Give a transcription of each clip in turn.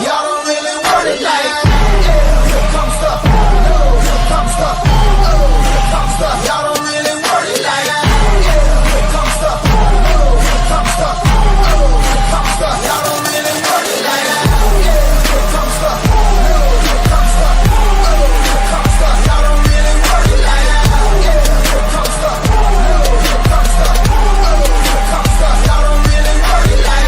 y'all don't really want it like here comes the, y'all don't really want it like here comes the, y'all don't really want it like here comes the, y'all don't really want it like here comes the, y'all don't really want it like here comes the, y'all don't really want it like here comes the, y'all don't really want it like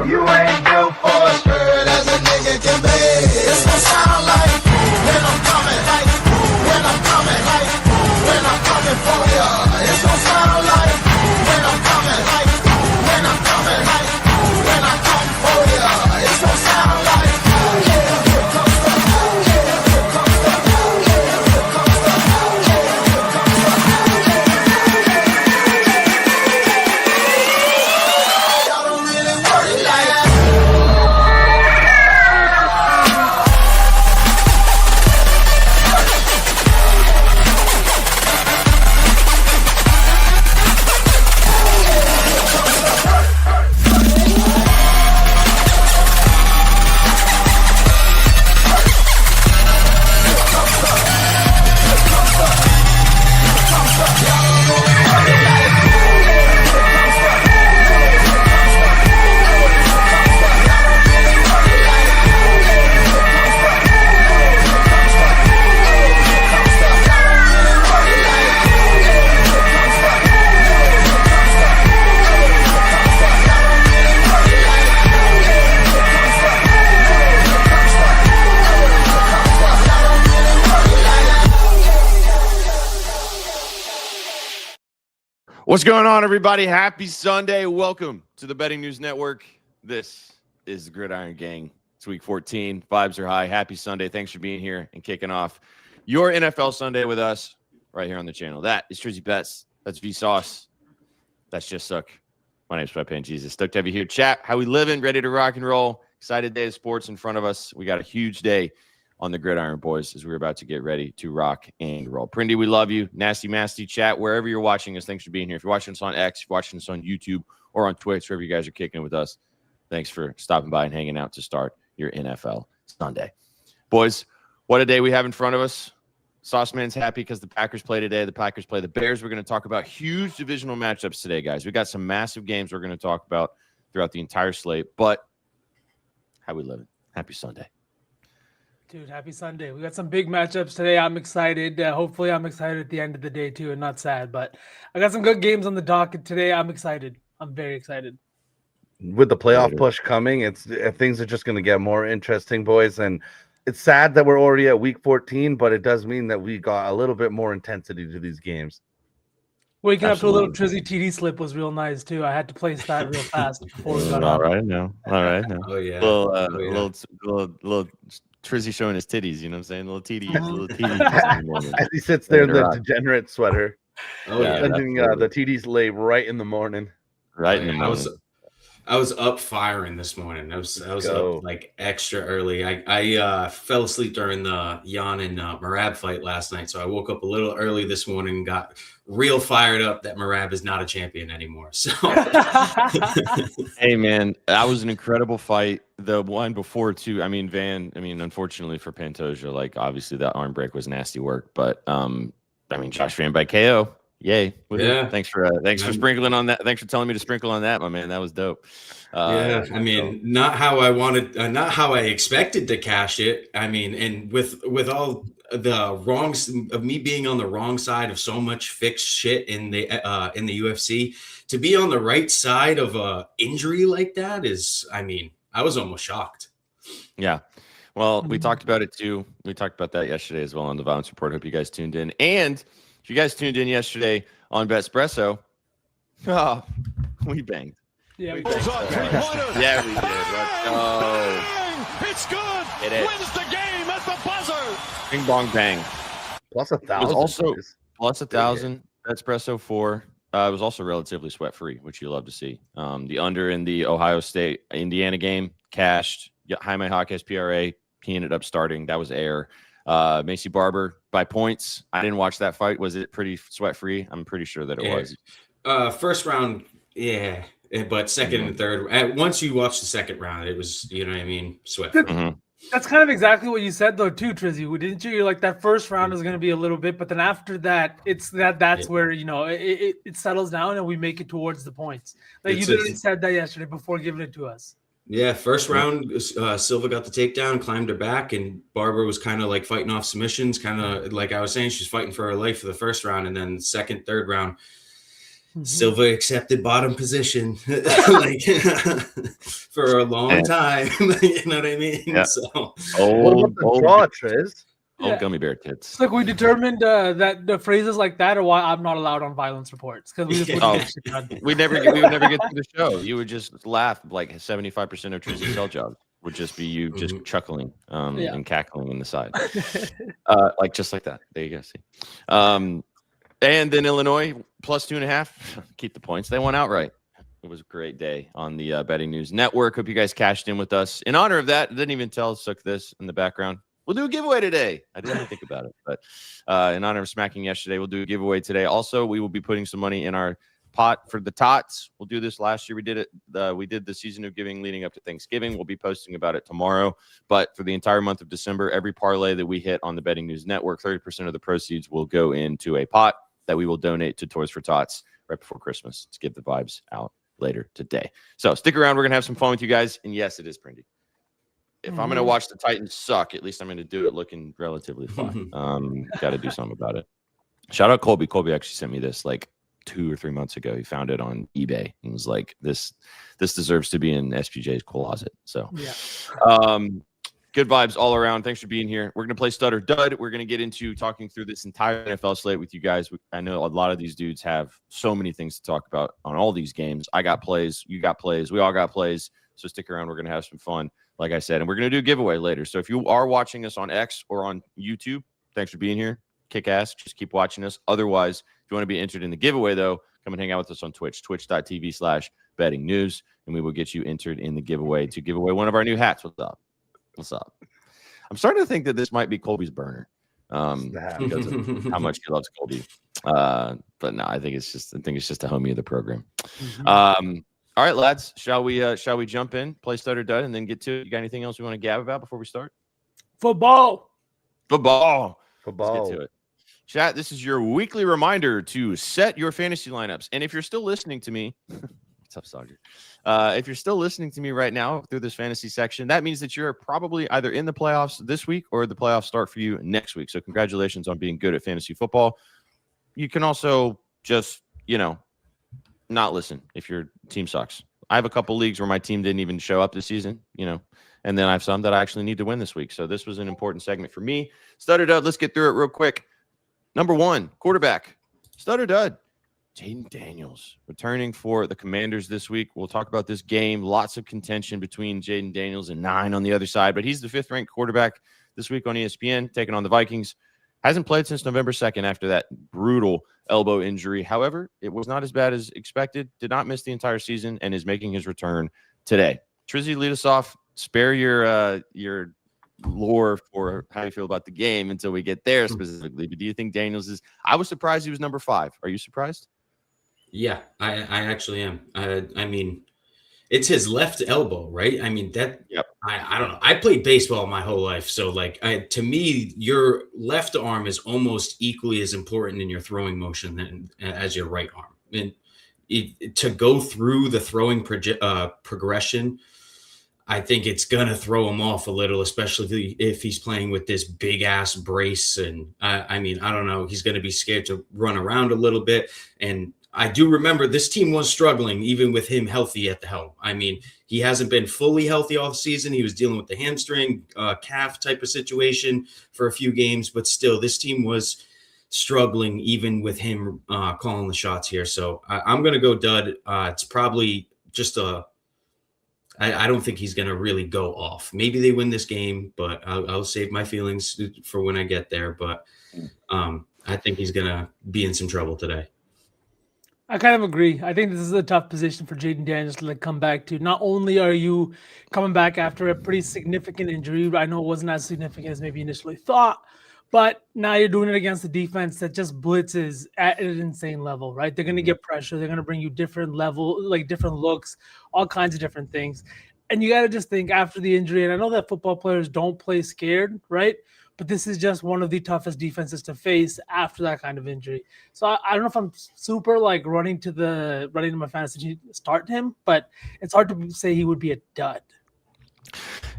you ain't built for a skirt as a nigga can be. It's gonna sound like when I'm coming, like when I'm coming, like when I'm coming for ya. It's gonna sound like when I'm coming, like when I'm coming, like when I come for ya. It's gonna sound like here comes the, here comes the, here comes the, here comes the. Y'all don't really worry like that. What's going on, everybody? Happy Sunday. Welcome to the Betting News Network. This is the Gridiron Gang. It's week 14. Vibes are high. Happy Sunday. Thanks for being here and kicking off your NFL Sunday with us right here on the channel. That is Trizzy Bets. That's V-Sauce. That's Just Suck. My name's Sweatpants Jesus. Stoked to have you here. Chat, how we living? Ready to rock and roll? Excited day of sports in front of us. We got a huge day on the Gridiron, boys, as we're about to get ready to rock and roll. Prindy, we love you. Nasty Masty, chat, wherever you're watching us, thanks for being here. If you're watching us on X, if you're watching us on YouTube or on Twitch, wherever you guys are kicking with us, thanks for stopping by and hanging out to start your NFL Sunday. Boys, what a day we have in front of us. Sauceman's happy because the Packers play today. The Packers play the Bears. We're going to talk about huge divisional matchups today, guys. We got some massive games we're going to talk about throughout the entire slate, but how we living? Happy Sunday. Dude, happy Sunday. We got some big matchups today. I'm excited. Hopefully I'm excited at the end of the day too and not sad, but I got some good games on the docket today. I'm excited. I'm very excited. With the playoff push coming, things are just going to get more interesting, boys. And it's sad that we're already at week 14, but it does mean that we got a little bit more intensity to these games. Waking up to a little Trizzy TD slip was real nice too. I had to place that real fast before we got all right now. All right now. Oh yeah. Little Trizzy showing his titties, you know what I'm saying? Little TDs. As he sits there in the degenerate sweater. Oh yeah. The TDs lay right in the morning. Right in the morning. I was up firing this morning. I was go. up like extra early. I fell asleep during the Jan and Marab fight last night, so I woke up a little early this morning and got real fired up that Marab is not a champion anymore. So, Hey man, that was an incredible fight. The one before too. I mean, unfortunately for Pantoja, like obviously that arm break was nasty work, but I mean, Josh Van by KO. Yay. Yeah. Thanks for sprinkling on that. Thanks for telling me to sprinkle on that, my man. That was dope. Yeah, I mean, not how I wanted, not how I expected to cash it. I mean, and with all the wrongs of me being on the wrong side of so much fixed shit in the UFC, to be on the right side of a injury like that is, I mean, I was almost shocked. Yeah. Well, we talked about it too. We talked about that yesterday as well on the Violence Report. Hope you guys tuned in. And if you guys tuned in yesterday on Betspresso, we banged. Yeah, we banged. Yeah, we did. Let's go. It's good. Hit it. Wins the game at the buzzer. Bing bong bang. Plus It 1,000. was also boys. plus 1,000. Betspresso 4. It was also relatively sweat free, which you love to see. The under in the Ohio State Indiana game cashed. Jaime Jaquez PRA. He ended up starting. That was air. Macy Barber by points. I didn't watch that fight. Was it pretty sweat free? I'm pretty sure that it was. First round, yeah, but second and third. Once you watch the second round, it was, you know what I mean, sweat. That's kind of exactly what you said though too, Trizzy. Didn't you? You're like that first round is going to be a little bit, but then after that, that's where it settles down and we make it towards the points. Like you literally said that yesterday before giving it to us. Yeah, first round, Silva got the takedown, climbed her back, and Barbara was kind of like fighting off submissions, kind of like I was saying, she's fighting for her life for the first round, and then second, third round, Silva accepted bottom position like for a long time. You know what I mean? Yeah. So, What about the draw, Triz? Old gummy bear tits. It's like we determined that the phrases like that are why I'm not allowed on Violence Reports because we just wouldn't get shit done. We would never get through the show. You would just laugh. Like 75% of Trizzy's cell job would just be you just chuckling and cackling in the side. Just like that. There you go. See. And then Illinois plus 2.5. Keep the points. They won outright. It was a great day on the Betting News Network. Hope you guys cashed in with us. In honor of that, didn't even tell us, took this in the background. We'll do a giveaway today. I didn't even think about it, but in honor of smacking yesterday, we'll do a giveaway today. Also, we will be putting some money in our pot for the tots. We'll do this last year. We did it. We did the season of giving leading up to Thanksgiving. We'll be posting about it tomorrow. But for the entire month of December, every parlay that we hit on the Betting News Network, 30% of the proceeds will go into a pot that we will donate to Toys for Tots right before Christmas to get the vibes out later today. So stick around. We're going to have some fun with you guys. And yes, it is Prindy. If I'm going to watch the Titans suck, at least I'm going to do it looking relatively fun. Got to do something about it. Shout out Colby. Colby actually sent me this like 2 or 3 months ago. He found it on eBay and was like, this deserves to be in SPJ's closet. So good vibes all around. Thanks for being here. We're going to play Stutter Dud. We're going to get into talking through this entire NFL slate with you guys. I know a lot of these dudes have so many things to talk about on all these games. I got plays. You got plays. We all got plays. So stick around. We're going to have some fun, like I said. And we're going to do a giveaway later. So if you are watching us on X or on YouTube, thanks for being here. Kick ass. Just keep watching us. Otherwise, if you want to be entered in the giveaway, though, come and hang out with us on Twitch, twitch.tv/betting news. And we will get you entered in the giveaway to give away one of our new hats. What's up? What's up? I'm starting to think that this might be Colby's burner because of how much he loves Colby. But no, I think it's just a homie of the program. All right, lads, shall we jump in, play Stutter Dud, and then get to it? You got anything else we want to gab about before we start? Football. Let's get to it. Chat, this is your weekly reminder to set your fantasy lineups. And if you're still listening to me, what's up, Soldier? If you're still listening to me right now through this fantasy section, that means that you're probably either in the playoffs this week or the playoffs start for you next week. So congratulations on being good at fantasy football. You can also just, not listen if your team sucks. I have a couple leagues where my team didn't even show up this season, and then I have some that I actually need to win this week. So this was an important segment for me. Stutter Dud, let's get through it real quick. Number 1, quarterback. Stutter Dud. Jaden Daniels returning for the Commanders this week. We'll talk about this game. Lots of contention between Jaden Daniels and 9 on the other side, but he's the 5th-ranked quarterback this week on ESPN, taking on the Vikings. Hasn't played since November 2nd after that brutal elbow injury. However, it was not as bad as expected. Did not miss the entire season and is making his return today. Trizzy, lead us off. Spare your lore for how you feel about the game until we get there specifically. But do you think Daniels is? I was surprised he was number 5. Are you surprised? Yeah, I actually am. I mean, it's his left elbow, right? I mean, that. Yep. I don't know. I played baseball my whole life, so like, to me, your left arm is almost equally as important in your throwing motion as your right arm. And to go through the throwing progression, I think it's gonna throw him off a little, especially if he's playing with this big ass brace. And I mean, I don't know. He's gonna be scared to run around a little bit. And I do remember this team was struggling even with him healthy at the helm. I mean, he hasn't been fully healthy all season. He was dealing with the hamstring, calf type of situation for a few games, but still, this team was struggling even with him calling the shots here. So I'm going to go dud. It's probably just I don't think he's going to really go off. Maybe they win this game, but I'll save my feelings for when I get there. But I think he's going to be in some trouble today. I kind of agree. I think this is a tough position for Jaden Daniels to come back to. Not only are you coming back after a pretty significant injury, I know it wasn't as significant as maybe initially thought, but now you're doing it against a defense that just blitzes at an insane level, right? They're going to get pressure. They're going to bring you different different looks, all kinds of different things. And you got to just think after the injury, and I know that football players don't play scared, right? But this is just one of the toughest defenses to face after that kind of injury. So I don't know if I'm super running to my fantasy to start him, but it's hard to say he would be a dud.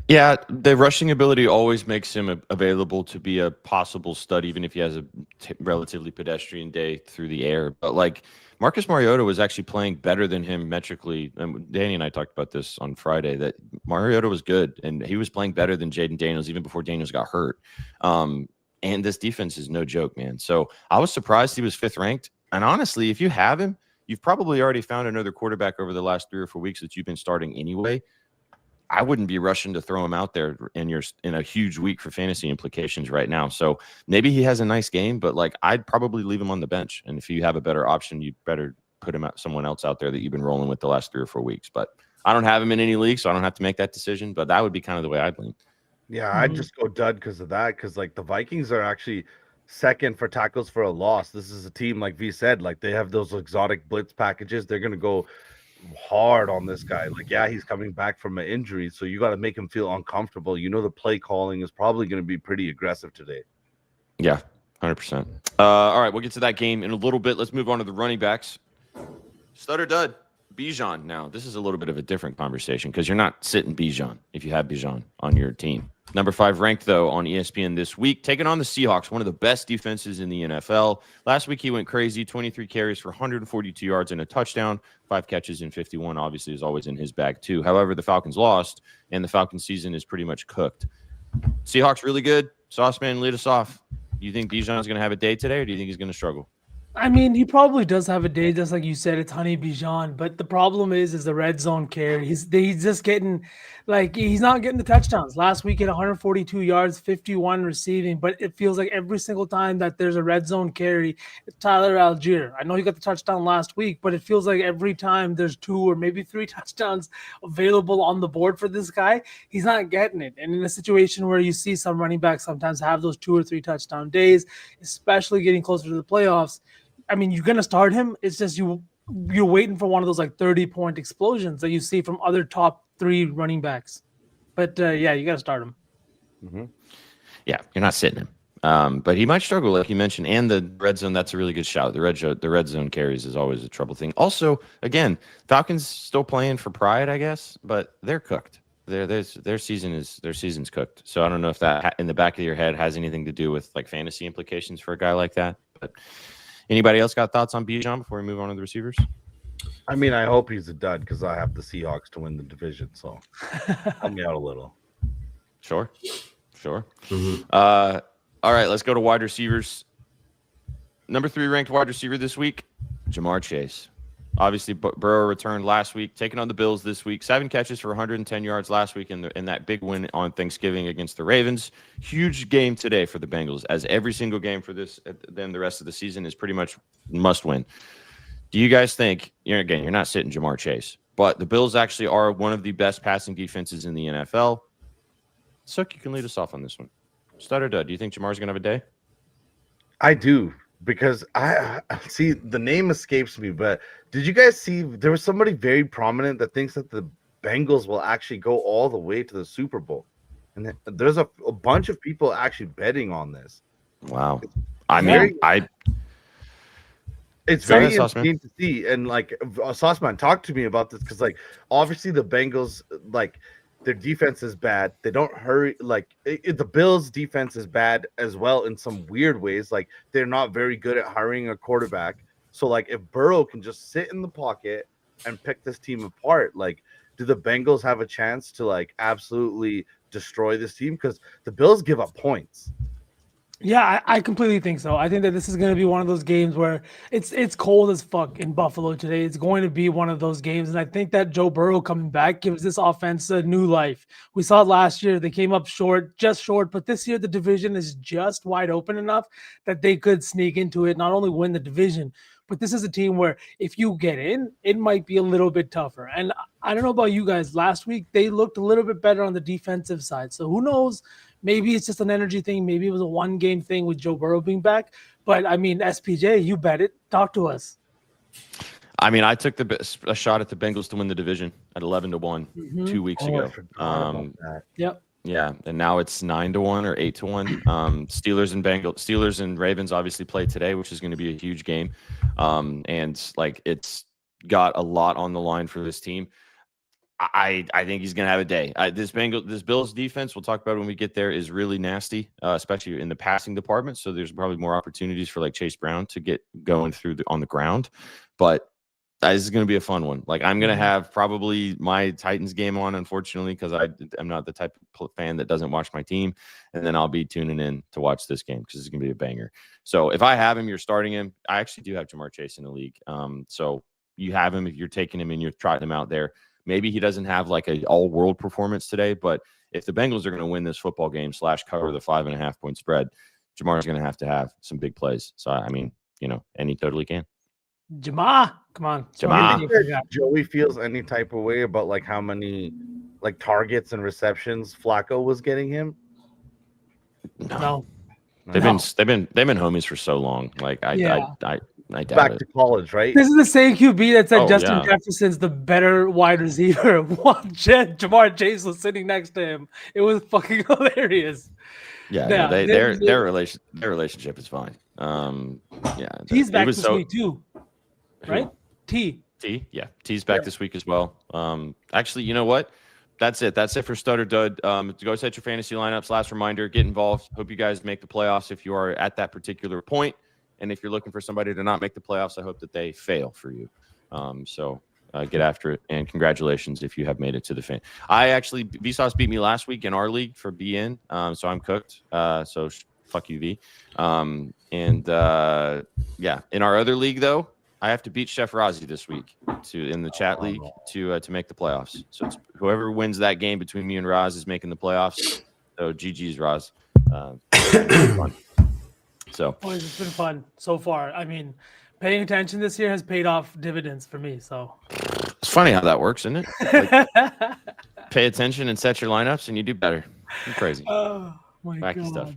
Yeah, the rushing ability always makes him available to be a possible stud, even if he has a relatively pedestrian day through the air. But Marcus Mariota was actually playing better than him metrically. And Danny and I talked about this on Friday, that Mariota was good and he was playing better than Jaden Daniels even before Daniels got hurt. And this defense is no joke, man. So I was surprised he was 5th ranked. And honestly, if you have him, you've probably already found another quarterback over the last 3 or 4 weeks that you've been starting anyway. I wouldn't be rushing to throw him out there in a huge week for fantasy implications right now. So maybe he has a nice game, but I'd probably leave him on the bench. And if you have a better option, you better put him someone else out there that you've been rolling with the last 3 or 4 weeks. But I don't have him in any league, so I don't have to make that decision. But that would be kind of the way I'd lean. Yeah, I'd just go dud because of that. Because the Vikings are actually second for tackles for a loss. This is a team, like V said, they have those exotic blitz packages. They're gonna go hard on this guy. Yeah, he's coming back from an injury, so you got to make him feel uncomfortable. The play calling is probably going to be pretty aggressive today. Yeah, 100%. All right, we'll get to that game in a little bit. Let's move on to the running backs. Stud or dud? Bijan. Now, this is a little bit of a different conversation because you're not sitting Bijan if you have Bijan on your team. Number 5 ranked, though, on ESPN this week, taking on the Seahawks, one of the best defenses in the NFL. Last week, he went crazy, 23 carries for 142 yards and a touchdown, 5 catches in 51, obviously, is always in his bag, too. However, the Falcons lost, and the Falcons season is pretty much cooked. Seahawks really good. Sauceman, lead us off. Do you think Bijan is going to have a day today, or do you think he's going to struggle? I mean, he probably does have a day, just like you said, it's Honey Bijan. But the problem is the red zone carry. He's just getting, he's not getting the touchdowns. Last week, he had 142 yards, 51 receiving. But it feels like every single time that there's a red zone carry, it's Tyler Algier. I know he got the touchdown last week, but it feels like every time there's 2 or maybe 3 touchdowns available on the board for this guy, he's not getting it. And in a situation where you see some running backs sometimes have those 2 or 3 touchdown days, especially getting closer to the playoffs, I mean, you're going to start him. It's just you're waiting for one of those 30-point explosions that you see from other top 3 running backs. But yeah, you got to start him. Mm-hmm. Yeah, you're not sitting him. But he might struggle, like you mentioned. And the red zone, that's a really good shout. The red zone carries is always a trouble thing. Also, again, Falcons still playing for pride, I guess, but they're cooked. Their season's cooked. So I don't know if that in the back of your head has anything to do with fantasy implications for a guy like that. But anybody else got thoughts on Bijan before we move on to the receivers? I mean, I hope he's a dud because I have the Seahawks to win the division. So help me out a little. Sure. Mm-hmm. All right, let's go to wide receivers. Number 3 ranked wide receiver this week, Jamar Chase. Obviously, Burrow returned last week, taking on the Bills this week. 7 catches for 110 yards last week in that big win on Thanksgiving against the Ravens. Huge game today for the Bengals, as every single game for this, then the rest of the season is pretty much must win. Do you guys think, you're not sitting Jamar Chase, but the Bills actually are one of the best passing defenses in the NFL? Sook, you can lead us off on this one. Stud or dud? Do you think Jamar's going to have a day? I do, because I see the name escapes me, but did you guys see there was somebody very prominent that thinks that the Bengals will actually go all the way to the Super Bowl? And there's a bunch of people actually betting on this. Wow. It's very interesting to see. And like Sauceman, talk to me about this, because like obviously the Bengals, like their defense is bad. They don't hurry. Like the Bills' defense is bad as well in some weird ways. Like they're not very good at hiring a quarterback. So like if Burrow can just sit in the pocket and pick this team apart, like do the Bengals have a chance to like absolutely destroy this team? Because the Bills give up points. Yeah, I completely think so. I think that this is going to be one of those games where it's cold as fuck in Buffalo today. It's going to be one of those games, and I think that Joe Burrow coming back gives this offense a new life. We saw it last year. They came up just short, but this year the division is just wide open enough that they could sneak into it, not only win the division, but this is a team where if you get in, it might be a little bit tougher. And I don't know about you guys. Last week, they looked a little bit better on the defensive side. So who knows? Maybe it's just an energy thing. Maybe it was a one-game thing with Joe Burrow being back. But, I mean, SPJ, you bet it. Talk to us. I mean, I took a shot at the Bengals to win the division at 11-1 2 weeks ago. Yep. Yeah, and now it's 9-1 or 8-1. Steelers and Ravens obviously play today, which is going to be a huge game. And like it's got a lot on the line for this team. I think he's going to have a day. This Bills defense, we'll talk about when we get there, is really nasty, especially in the passing department. So there's probably more opportunities for like Chase Brown to get going on the ground. But this is going to be a fun one. Like I'm going to have probably my Titans game on, unfortunately, because I'm not the type of fan that doesn't watch my team. And then I'll be tuning in to watch this game because it's going to be a banger. So if I have him, you're starting him. I actually do have Jamar Chase in the league. So you have him if you're taking him and you're trotting him out there. Maybe he doesn't have like an all-world performance today, but if the Bengals are going to win this football game / cover the 5.5 point spread, Jamar's going to have some big plays. So, I mean, and he totally can. Jamar, come on. Jamar. Joey feels any type of way about like how many like targets and receptions Flacco was getting him? No. They've been homies for so long. Like I doubt back it. to college, right? This is the same QB that said Justin Jefferson's the better wide receiver. Jamar Chase was sitting next to him. It was fucking hilarious. Yeah, their relationship is fine. He's back this week too, right? T, yeah, T's back this week as well. Actually, you know what? That's it. That's it for Stud or Dud. Go set your fantasy lineups. Last reminder, get involved. Hope you guys make the playoffs if you are at that particular point. And if you're looking for somebody to not make the playoffs, I hope that they fail for you. So get after it. And congratulations if you have made it to the fin. Vsauce beat me last week in our league for BN. So I'm cooked. So fuck you, V. In our other league, though, I have to beat Chef Razi this week in the chat league to make the playoffs. So it's whoever wins that game between me and Raz is making the playoffs. So GG's, Raz. Fun. So boys, it's been fun so far. I mean, paying attention this year has paid off dividends for me. So it's funny how that works, isn't it? Like, pay attention and set your lineups, and you do better. You're crazy. Oh my Wacky God. stuff.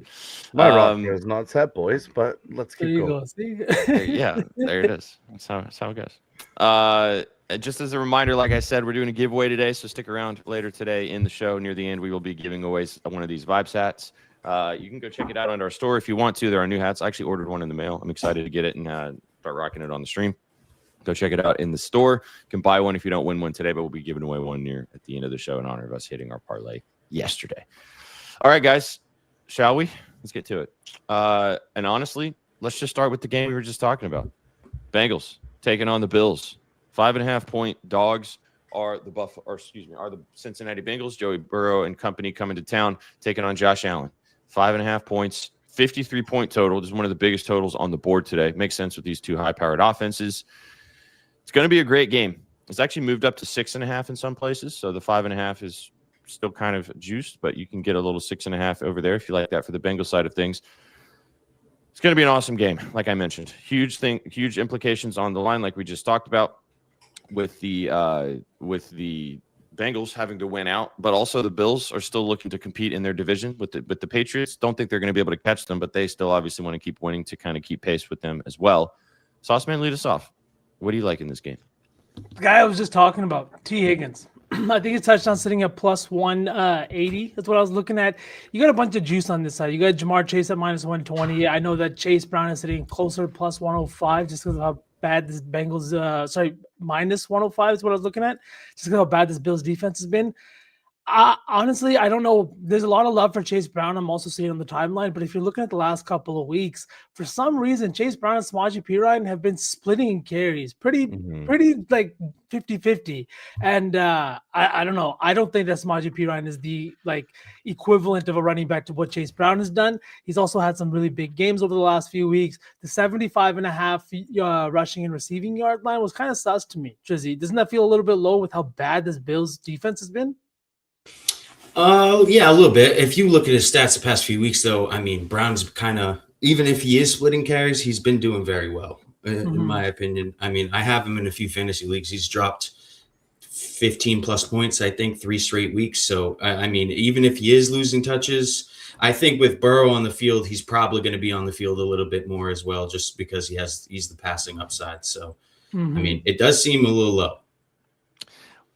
My roster is not set, boys, but let's keep going. There it is. That's how it goes. Just as a reminder, like I said, we're doing a giveaway today, so stick around later today in the show. Near the end, we will be giving away one of these Vibes hats. You can go check it out on our store if you want to. There are new hats. I actually ordered one in the mail. I'm excited to get it and start rocking it on the stream. Go check it out in the store. You can buy one if you don't win one today, but we'll be giving away one at the end of the show in honor of us hitting our parlay yesterday. All right, guys, shall we? Let's get to it. And honestly, let's just start with the game we were just talking about. Bengals taking on the Bills. 5.5 point dogs are the Cincinnati Bengals. Joey Burrow and company coming to town, taking on Josh Allen. 5.5 points, 53-point total. This is one of the biggest totals on the board today. Makes sense with these two high-powered offenses. It's going to be a great game. It's actually moved up to 6.5 in some places, so the 5.5 is still kind of juiced, but you can get a little 6.5 over there if you like that for the Bengals side of things. It's going to be an awesome game, like I mentioned. Huge implications on the line, like we just talked about, with the Bengals having to win out, but also the Bills are still looking to compete in their division with the Patriots. Don't think they're going to be able to catch them, but they still obviously want to keep winning to kind of keep pace with them as well. Sauceman, lead us off. What do you like in this game? The guy I was just talking about, T. Higgins. I think his touchdown sitting at plus 180. That's what I was looking at. You got a bunch of juice on this side. You got Jamar Chase at minus 120. I know that Chase Brown is sitting closer to plus 105 just because of how bad this Bengals, minus 105 is what I was looking at, just because how bad this Bills defense has been. Honestly, I don't know. There's a lot of love for Chase Brown. I'm also seeing on the timeline, but if you're looking at the last couple of weeks, for some reason, Chase Brown and Samaje Perine have been splitting carries pretty like 50-50. And I don't know. I don't think that Samaje Perine is the like equivalent of a running back to what Chase Brown has done. He's also had some really big games over the last few weeks. The 75.5 rushing and receiving yard line was kind of sus to me. Trizzy, doesn't that feel a little bit low with how bad this Bills defense has been? Yeah, a little bit. If you look at his stats the past few weeks, though, I mean, Brown's kind of, even if he is splitting carries, he's been doing very well, in my opinion. I mean, I have him in a few fantasy leagues. He's dropped 15 plus points, I think, 3 straight weeks. So, I mean, even if he is losing touches, I think with Burrow on the field, he's probably going to be on the field a little bit more as well, just because he's the passing upside. So, I mean, it does seem a little low.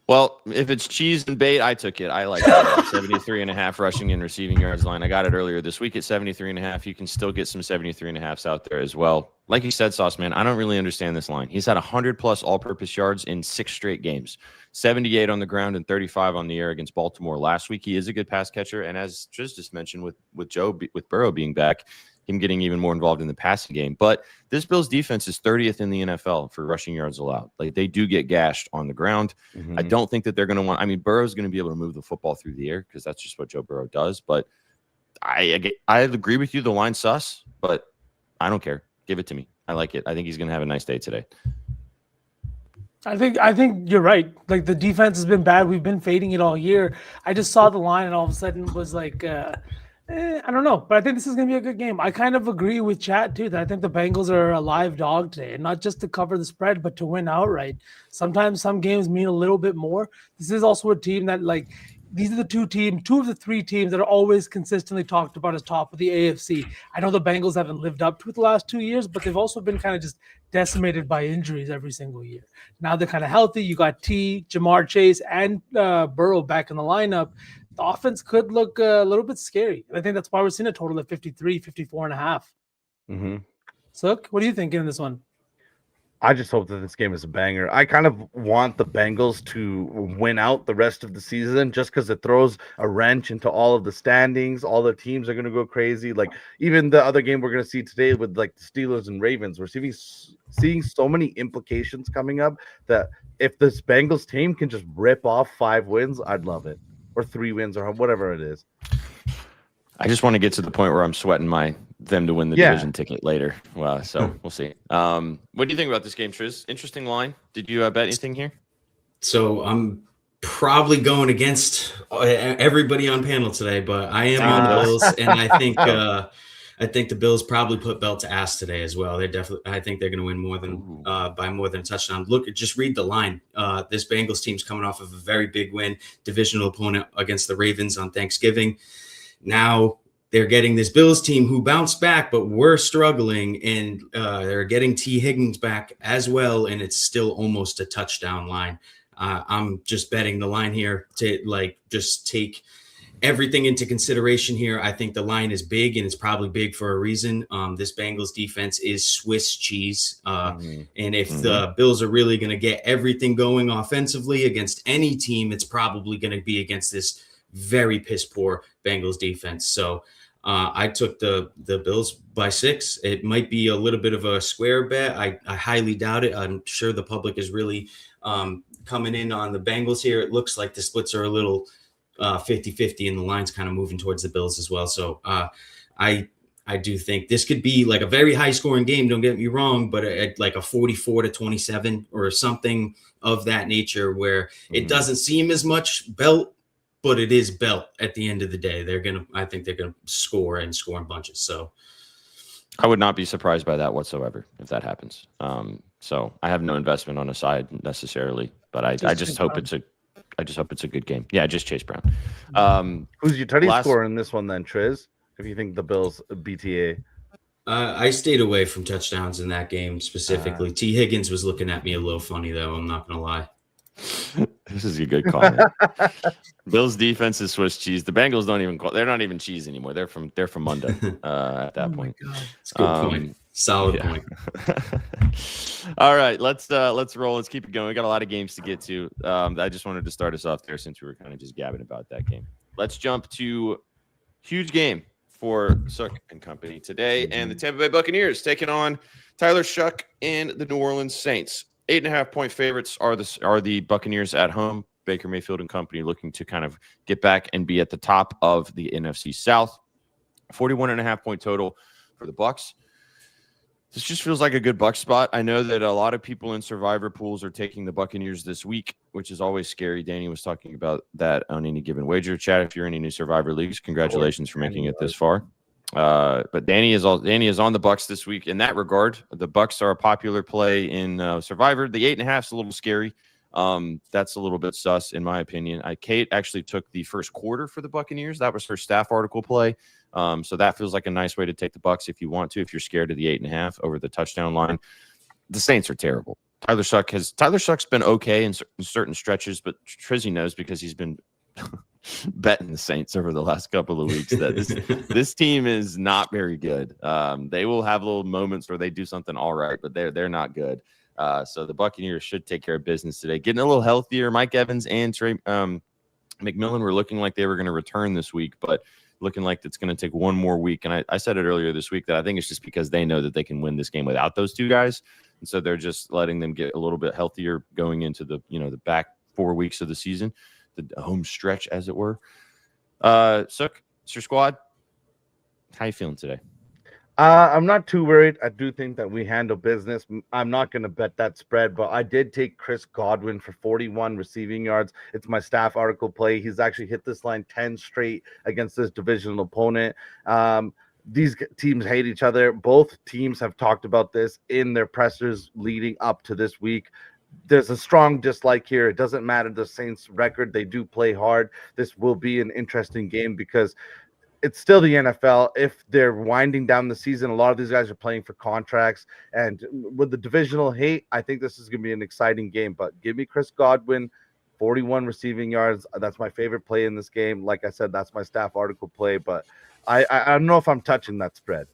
Well, if it's cheese and bait, I took it. I like that. 73.5 rushing and receiving yards line. I got it earlier this week at 73.5. You can still get some 73.5s out there as well. Like you said, Sauce Man, I don't really understand this line. He's had 100-plus all-purpose yards in 6 straight games, 78 on the ground and 35 on the air against Baltimore last week. He is a good pass catcher, and as Triz just mentioned, with Burrow being back, him getting even more involved in the passing game. But this Bills defense is 30th in the NFL for rushing yards allowed. Like, they do get gashed on the ground. I don't think that they're going to want – I mean, Burrow's going to be able to move the football through the air because that's just what Joe Burrow does. But I agree with you. The line's sus, but I don't care. Give it to me. I like it. I think he's going to have a nice day today. I think you're right. Like, the defense has been bad. We've been fading it all year. I just saw the line and all of a sudden was like I don't know, but I think this is going to be a good game. I kind of agree with Chat, too, that I think the Bengals are a live dog today, and not just to cover the spread, but to win outright. Sometimes some games mean a little bit more. This is also a team that, like, these are the two of the 3 teams that are always consistently talked about as top of the AFC. I know the Bengals haven't lived up to it the last 2 years, but they've also been kind of just decimated by injuries every single year. Now they're kind of healthy. You got Jamar Chase, and Burrow back in the lineup. The offense could look a little bit scary. I think that's why we're seeing a total of 53, 54.5. So, what do you think in this one? I just hope that this game is a banger. I kind of want the Bengals to win out the rest of the season just because it throws a wrench into all of the standings. All the teams are going to go crazy. Like, even the other game we're going to see today with, like, the Steelers and Ravens, we're seeing so many implications coming up that if this Bengals team can just rip off 5 wins, I'd love it. Or 3 wins, or whatever it is. I just want to get to the point where I'm sweating them to win the division ticket later. Well, so we'll see. What do you think about this game, Triz? Interesting line. Did you bet anything here? So I'm probably going against everybody on panel today, but I am on the Bills, and I think the Bills probably put belt to ass today as well. I think they're going to win more than by more than a touchdown. Just read the line. This Bengals team's coming off of a very big win, divisional opponent against the Ravens on Thanksgiving. Now they're getting this Bills team who bounced back, but were struggling, and they're getting T. Higgins back as well, and it's still almost a touchdown line. I'm just betting the line here to just take everything into consideration here. I think the line is big, and it's probably big for a reason. This Bengals defense is Swiss cheese. And if the Bills are really going to get everything going offensively against any team, it's probably going to be against this very piss poor Bengals defense. So I took the Bills by 6. It might be a little bit of a square bet. I highly doubt it. I'm sure the public is really coming in on the Bengals here. It looks like the splits are a little 50-50, and the line's kind of moving towards the Bills as well. So I I do think this could be like a very high scoring game. Don't get me wrong, but like a 44-27 or something of that nature, where it doesn't seem as much belt, but it is belt at the end of the day. I think they're gonna score in bunches. So I would not be surprised by that whatsoever if that happens. So I have no investment on a side necessarily, but I just hope it's a good game. Yeah, just Chase Brown. Who's your tutty score in this one then, Triz? If you think the Bills BTA. I stayed away from touchdowns in that game specifically. T. Higgins was looking at me a little funny though. I'm not gonna lie. This is a good call, man. Bills defense is Swiss cheese. The Bengals don't even they're not even cheese anymore. They're from Monday at that point. That's a good point. Solid point. All right, let's roll. Let's keep it going. We got a lot of games to get to. I just wanted to start us off there since we were kind of just gabbing about that game. Let's jump to huge game for Suck and Company today, and the Tampa Bay Buccaneers taking on Tyler Shuck and the New Orleans Saints. 8.5-point favorites are the Buccaneers at home. Baker Mayfield and company looking to kind of get back and be at the top of the NFC South. 41.5-point total for the Bucs. This just feels like a good Bucs spot. I know that a lot of people in survivor pools are taking the Buccaneers this week, which is always scary. Danny was talking about that on any given wager. Chat, if you're in any survivor leagues, congratulations for making it this far. But Danny is on the Bucs this week. In that regard, the Bucs are a popular play in Survivor. The 8.5 is a little scary. That's a little bit sus in my opinion. Kate actually took the first quarter for the Buccaneers. That was her staff article play. So that feels like a nice way to take the Bucs if you want to, if you're scared of the 8.5 over the touchdown line. The Saints are terrible. Tyler Shuck's been okay in certain stretches, but Trizzy knows because he's been betting the Saints over the last couple of weeks that this team is not very good. They will have little moments where they do something all right, but they're not good. So the Buccaneers should take care of business today. Getting a little healthier. Mike Evans and Trey McMillan were looking like they were going to return this week, but looking like it's going to take one more week. And I said it earlier this week that I think it's just because they know that they can win this game without those two guys. And so they're just letting them get a little bit healthier going into the back 4 weeks of the season, the home stretch, as it were. Sook, it's your squad. How you feeling today? I'm not too worried. I do think that we handle business. I'm not going to bet that spread, but I did take Chris Godwin for 41 receiving yards. It's my staff article play. He's actually hit this line 10 straight against this divisional opponent. These teams hate each other. Both teams have talked about this in their pressers leading up to this week. There's a strong dislike here. It doesn't matter the Saints' record. They do play hard. This will be an interesting game because it's still the NFL. If they're winding down the season, a lot of these guys are playing for contracts. And with the divisional hate, I think this is going to be an exciting game. But give me Chris Godwin, 41 receiving yards. That's my favorite play in this game. Like I said, that's my staff article play. But I don't know if I'm touching that spread.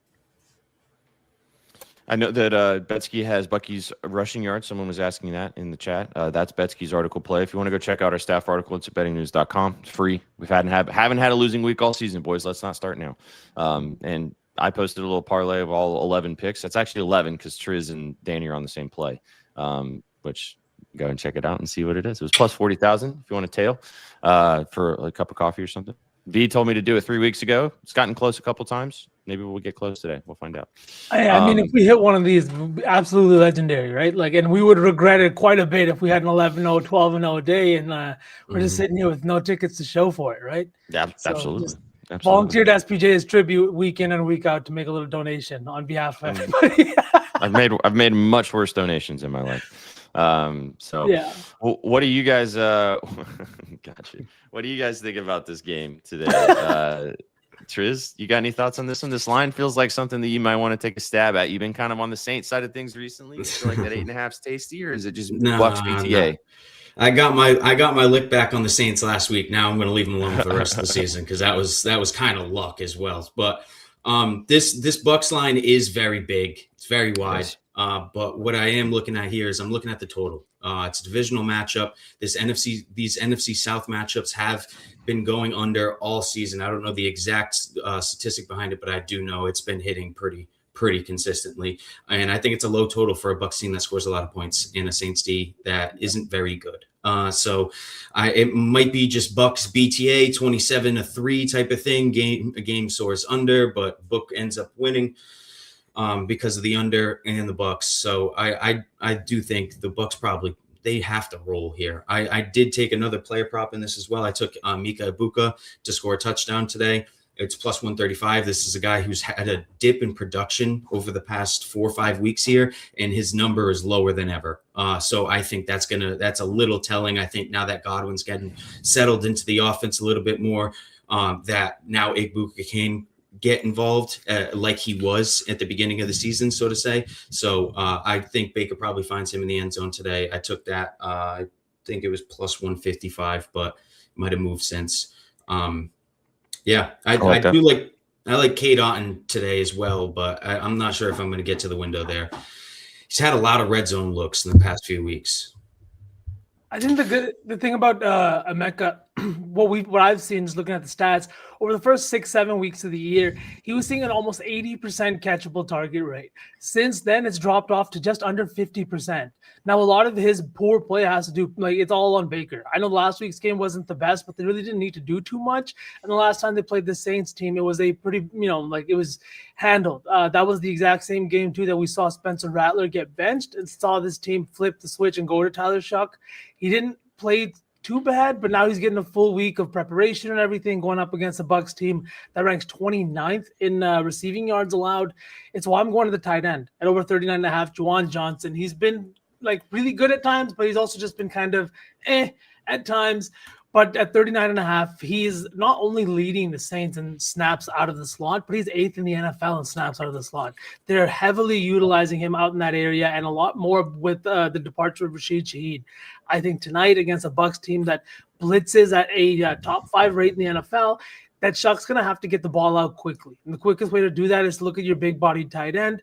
I know that Betsky has Bucky's rushing yards. Someone was asking that in the chat. That's Betsky's article play. If you want to go check out our staff article, it's at bettingnews.com. It's free. We haven't had a losing week all season, boys. Let's not start now. And I posted a little parlay of all 11 picks. That's actually 11 because Triz and Danny are on the same play, which go and check it out and see what it is. It was plus 40,000 if you want to tail for a cup of coffee or something. V told me to do it 3 weeks ago. It's gotten close a couple times. Maybe we'll get close today. We'll find out. I mean, if we hit one of these, absolutely legendary, right? Like, and we would regret it quite a bit if we had an 11-0, 12-0 day, and we're just sitting here with no tickets to show for it, right? Yeah, So absolutely. Volunteered SPJ's tribute week in and week out to make a little donation on behalf of everybody. I've made much worse donations in my life. So yeah. What do you guys gotcha. What do you guys think about this game today? Triz, you got any thoughts on this one? This line feels like something that you might want to take a stab at. You've been kind of on the Saints side of things recently. You feel like that 8.5's tasty, or is it just Bucks BTA? No. I got my lick back on the Saints last week. Now I'm going to leave them alone for the rest of the season because that was kind of luck as well. But this Bucks line is very big. It's very wide. Yes. But what I am looking at here is I'm looking at the total. It's a divisional matchup. These NFC South matchups have been going under all season. I don't know the exact statistic behind it, but I do know it's been hitting pretty pretty consistently. And I think it's a low total for a Bucks team that scores a lot of points in a Saints D that isn't very good. So it might be just Bucks BTA 27-3 type of thing. A game soars under, but book ends up winning because of the under and the Bucks. So I do think the Bucks they have to roll here. I did take another player prop in this as well. I took Mika Ibuka to score a touchdown today. It's plus 135. This is a guy who's had a dip in production over the past 4 or 5 weeks here, and his number is lower than ever. So I think that's a little telling. I think now that Godwin's getting settled into the offense a little bit more, that now Ibuka can get involved like he was at the beginning of the season, so to say. So I think Baker probably finds him in the end zone today. I took that. I think it was plus 155, but might have moved since. Yeah, I like Cade Otton today as well, but I'm not sure if I'm going to get to the window there. He's had a lot of red zone looks in the past few weeks. I think the thing about Emeka, what I've seen is looking at the stats over the first 6-7 weeks of the year, he was seeing an almost 80% catchable target rate. Since then, it's dropped off to just under 50%. Now, a lot of his poor play has to do, it's all on Baker. I know last week's game wasn't the best, but they really didn't need to do too much. And the last time they played the Saints team, it was a pretty, it was handled. That was the exact same game too that we saw Spencer Rattler get benched and saw this team flip the switch and go to Tyler Shuck. He didn't play too bad, but now he's getting a full week of preparation and everything going up against a Bucks team that ranks 29th in receiving yards allowed. It's why I'm going to the tight end at over 39.5, Juwan Johnson. He's been really good at times, but he's also just been kind of at times. But at 39.5, he's not only leading the Saints in snaps out of the slot, but he's 8th in the NFL in snaps out of the slot. They're heavily utilizing him out in that area, and a lot more with the departure of Rashid Shaheed. I think tonight against a Bucks team that blitzes at a top 5 rate in the NFL, that Shuck's going to have to get the ball out quickly. And the quickest way to do that is to look at your big-bodied tight end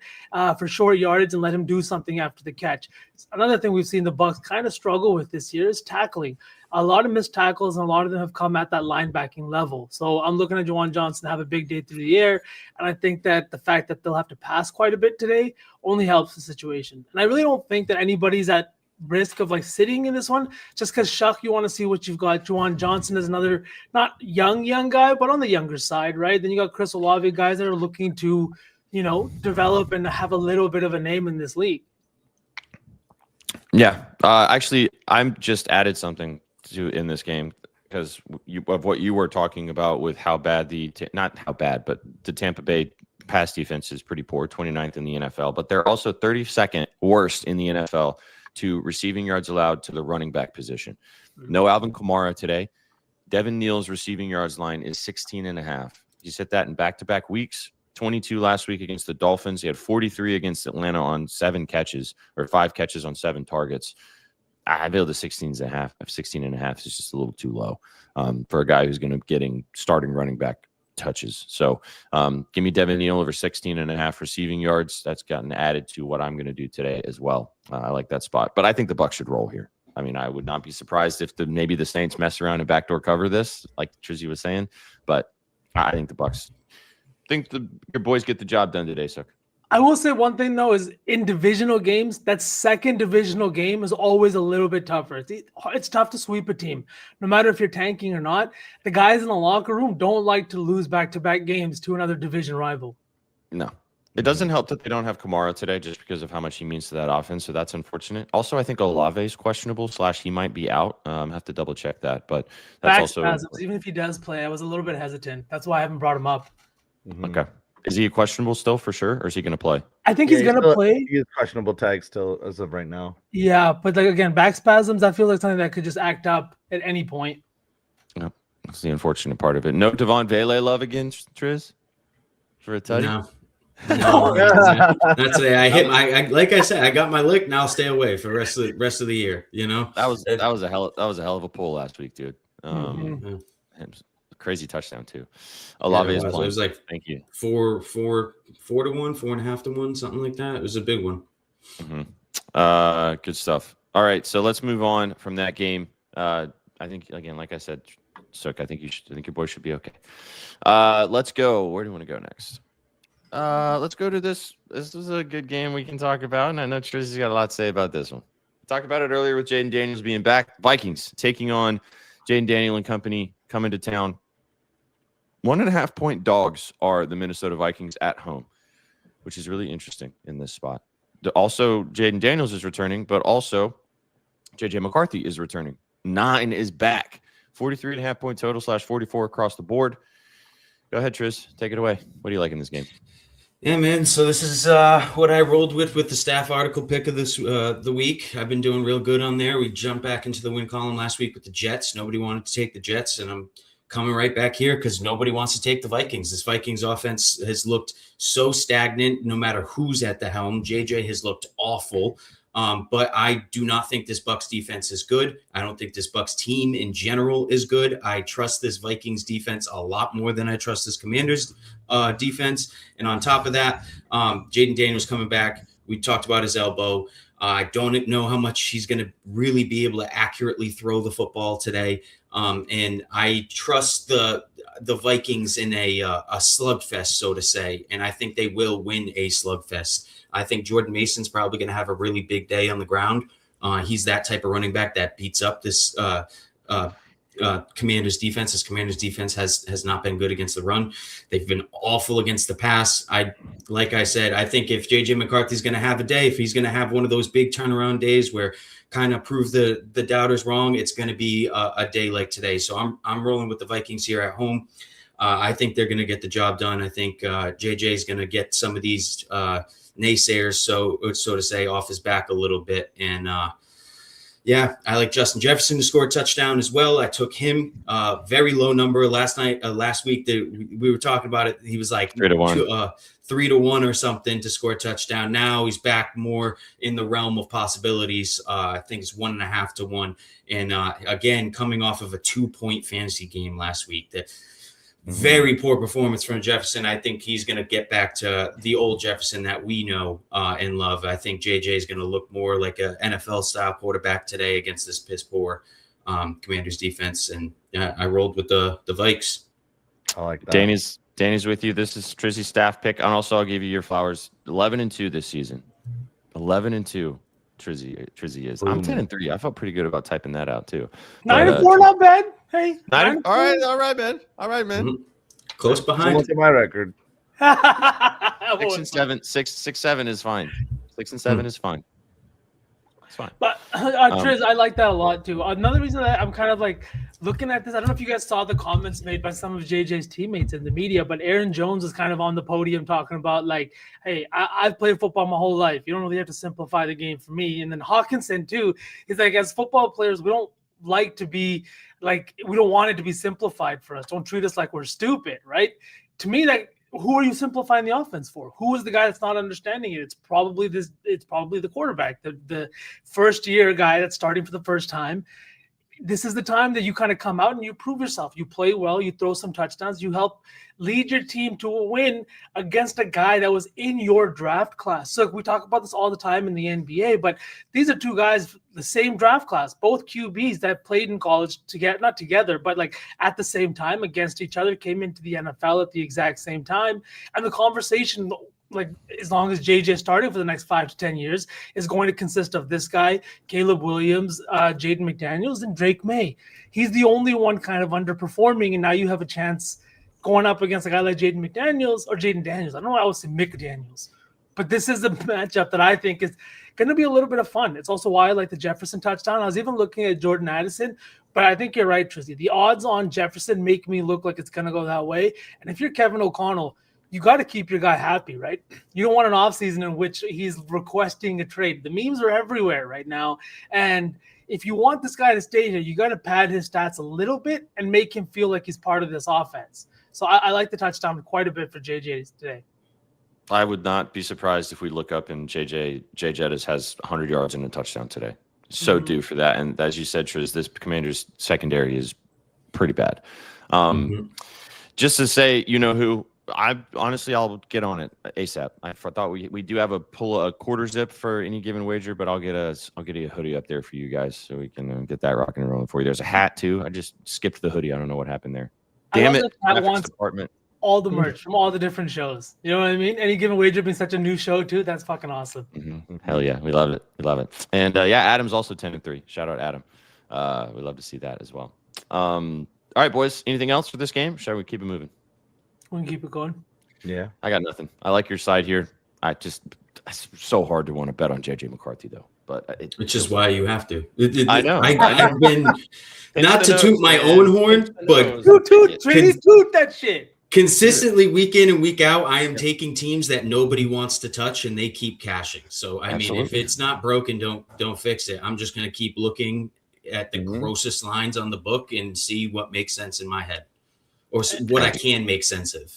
for short yardage and let him do something after the catch. Another thing we've seen the Bucks kind of struggle with this year is tackling. A lot of missed tackles, and a lot of them have come at that linebacking level. So I'm looking at Juwan Johnson to have a big day through the air, and I think that the fact that they'll have to pass quite a bit today only helps the situation. And I really don't think that anybody's at risk of sitting in this one just because Shuck, you want to see what you've got. Juwan Johnson is another not young guy, but on the younger side, right? Then you got Chris Olave, guys that are looking to, develop and have a little bit of a name in this league. Yeah. Actually, I'm just added something in this game because of what you were talking about with how bad not how bad, but the Tampa Bay pass defense is pretty poor, 29th in the NFL, but they're also 32nd worst in the NFL to receiving yards allowed to the running back position. No Alvin Kamara today. Devin Neal's receiving yards line is 16.5. He's hit that in back-to-back weeks. 22 last week against the Dolphins. He had 43 against Atlanta on 7 catches or 5 catches on 7 targets. I feel the 16.5 is just a little too low for a guy who's going to getting starting running back touches. So give me Devin Neal over 16.5 receiving yards. That's gotten added to what I'm going to do today as well. I like that spot, but I think the Bucs should roll here. I mean, I would not be surprised if maybe the Saints mess around and backdoor cover this, like Trizzy was saying, but I think the Bucs your boys get the job done today, Suck. I will say one thing, though, is in divisional games, that second divisional game is always a little bit tougher. It's tough to sweep a team. No matter if you're tanking or not, the guys in the locker room don't like to lose back-to-back games to another division rival. No. It doesn't help that they don't have Kamara today just because of how much he means to that offense, so that's unfortunate. Also, I think Olave is questionable / he might be out. Have to double-check that, but that's also spasms. Even if he does play, I was a little bit hesitant. That's why I haven't brought him up. Mm-hmm. Okay. Is he questionable still for sure, or is he going to play? I think he's going to play. He's questionable tag still as of right now. Yeah, but again, back spasms, I feel like something that could just act up at any point. Yep. That's the unfortunate part of it. No Devon Vele love again, Triz? For a tutty? No, not today. I like I said, I got my lick. Now stay away for the rest of the year. That was a hell of a pull last week, dude. Crazy touchdown too. Olave is playing. It was like thank you 4 to 1, 4.5 to 1, something like that. It was a big one. Mm-hmm. Good stuff. All right, so let's move on from that game. I think again, like I said, Sook, I think your boy should be okay. Let's go. Where do you want to go next? Let's go to this. This is a good game we can talk about, and I know Trizzy's got a lot to say about this one. We talked about it earlier with Jaden Daniels being back. Vikings taking on Jaden Daniel and company coming to town. 1.5 point dogs are the Minnesota Vikings at home, which is really interesting in this spot. Also, Jaden Daniels is returning, but also JJ McCarthy is returning. 9 is back. 43.5 point total /44 across the board. Go ahead, Triz. Take it away. What do you like in this game? Yeah, man. So this is what I rolled with the staff article pick of this the week. I've been doing real good on there. We jumped back into the win column last week with the Jets. Nobody wanted to take the Jets, and I'm coming right back here because nobody wants to take the Vikings. This Vikings offense has looked so stagnant no matter who's at the helm. JJ has looked awful. But I do not think this Bucs defense is good. I don't think this Bucs team in general is good. I trust this Vikings defense a lot more than I trust this Commanders defense. And on top of that, Jaden Daniels coming back. We talked about his elbow. I don't know how much he's going to really be able to accurately throw the football today. And I trust the Vikings in a slugfest, so to say. And I think they will win a slugfest. I think Jordan Mason's probably going to have a really big day on the ground. He's that type of running back that beats up this Commanders defense. This Commanders defense has not been good against the run. They've been awful against the pass. Like I said, I think if JJ McCarthy's going to have a day, if he's going to have one of those big turnaround days where kind of prove the doubters wrong, it's going to be a day like today. So I'm rolling with the Vikings here at home. I think they're going to get the job done. I think JJ is going to get some of these naysayers, so to say, off his back a little bit. And yeah, I like Justin Jefferson to score a touchdown as well. I took him very low number last week that we were talking about it. He was like 3-1. 3-1 or something to score a touchdown. Now he's back more in the realm of possibilities. I think it's 1.5 to 1. And again, coming off of a 2-point fantasy game last week, that very poor performance from Jefferson. I think he's going to get back to the old Jefferson that we know and love. I think JJ is going to look more like an NFL-style quarterback today against this piss-poor Commanders defense. And I rolled with the Vikes. I like that. Danny's with you. This is Trizzy's staff pick. And also, I'll give you your flowers. 11-2 this season. 11-2. Trizzy is. I'm 10-3. I felt pretty good about typing that out too. 9-4, not bad. Hey, all right, man. Mm-hmm. Close behind. Look at my record. 6-7 is fine. 6 and 7 is fine. It's fine. But Triz, I like that a lot too. Another reason that I'm kind of like looking at this, I don't know if you guys saw the comments made by some of JJ's teammates in the media, but Aaron Jones is kind of on the podium talking about like, hey, I've played football my whole life. You don't really have to simplify the game for me. And then Hawkinson too, he's like, as football players, we don't like to be like, we don't want it to be simplified for us. Don't treat us like we're stupid, right? To me, like, who are you simplifying the offense for? Who is the guy that's not understanding it? It's probably the quarterback, the first year guy that's starting for the first time. This is the time that you kind of come out and you prove yourself. You play well, you throw some touchdowns, you help lead your team to a win against a guy that was in your draft class. So we talk about this all the time in the NBA, but these are two guys, the same draft class, both QBs that played in college not together, but like at the same time against each other, came into the NFL at the exact same time. And the conversation, like as long as JJ is starting for the next 5 to 10 years, is going to consist of this guy, Caleb Williams, Jaden McDaniels, and Drake May. He's the only one kind of underperforming, and now you have a chance going up against a guy like Jaden McDaniels or Jaden Daniels. I don't know why I would say McDaniels, but this is a matchup that I think is going to be a little bit of fun. It's also why I like the Jefferson touchdown. I was even looking at Jordan Addison, but I think you're right, Trizzy. The odds on Jefferson make me look like it's going to go that way. And if you're Kevin O'Connell, you got to keep your guy happy, right? You don't want an offseason in which he's requesting a trade. The memes are everywhere right now. And if you want this guy to stay here, you got to pad his stats a little bit and make him feel like he's part of this offense. So I like the touchdown quite a bit for JJ today. I would not be surprised if we look up and Jay Jettis has 100 yards and a touchdown today. So due for that. And as you said, Triz, this Commanders secondary is pretty bad. Just to say, you know who, I'll get on it ASAP. I thought we do have a quarter zip for any given wager, but I'll get a hoodie up there for you guys so we can get that rocking and rolling for you. There's a hat too. I just skipped the hoodie. I don't know what happened there. Damn it, graphics department. all the merch from all the different shows. You know what I mean? Any Given Wager being such a new show too. That's fucking awesome. Mm-hmm. Hell yeah, we love it. We love it. And yeah, Adam's also 10-3. Shout out Adam. We love to see that as well. All right, boys. Anything else for this game? Shall we keep it moving? We can keep it going. Yeah, I got nothing. I like your side here. It's so hard to want to bet on JJ McCarthy though, but which is why you have to. I know. I've been not to toot my own horn, but toot that shit. Consistently week in and week out, I am taking teams that nobody wants to touch and they keep cashing. So I mean, if it's not broken, don't fix it. I'm just gonna keep looking at the grossest lines on the book and see what makes sense in my head, or what I can make sense of.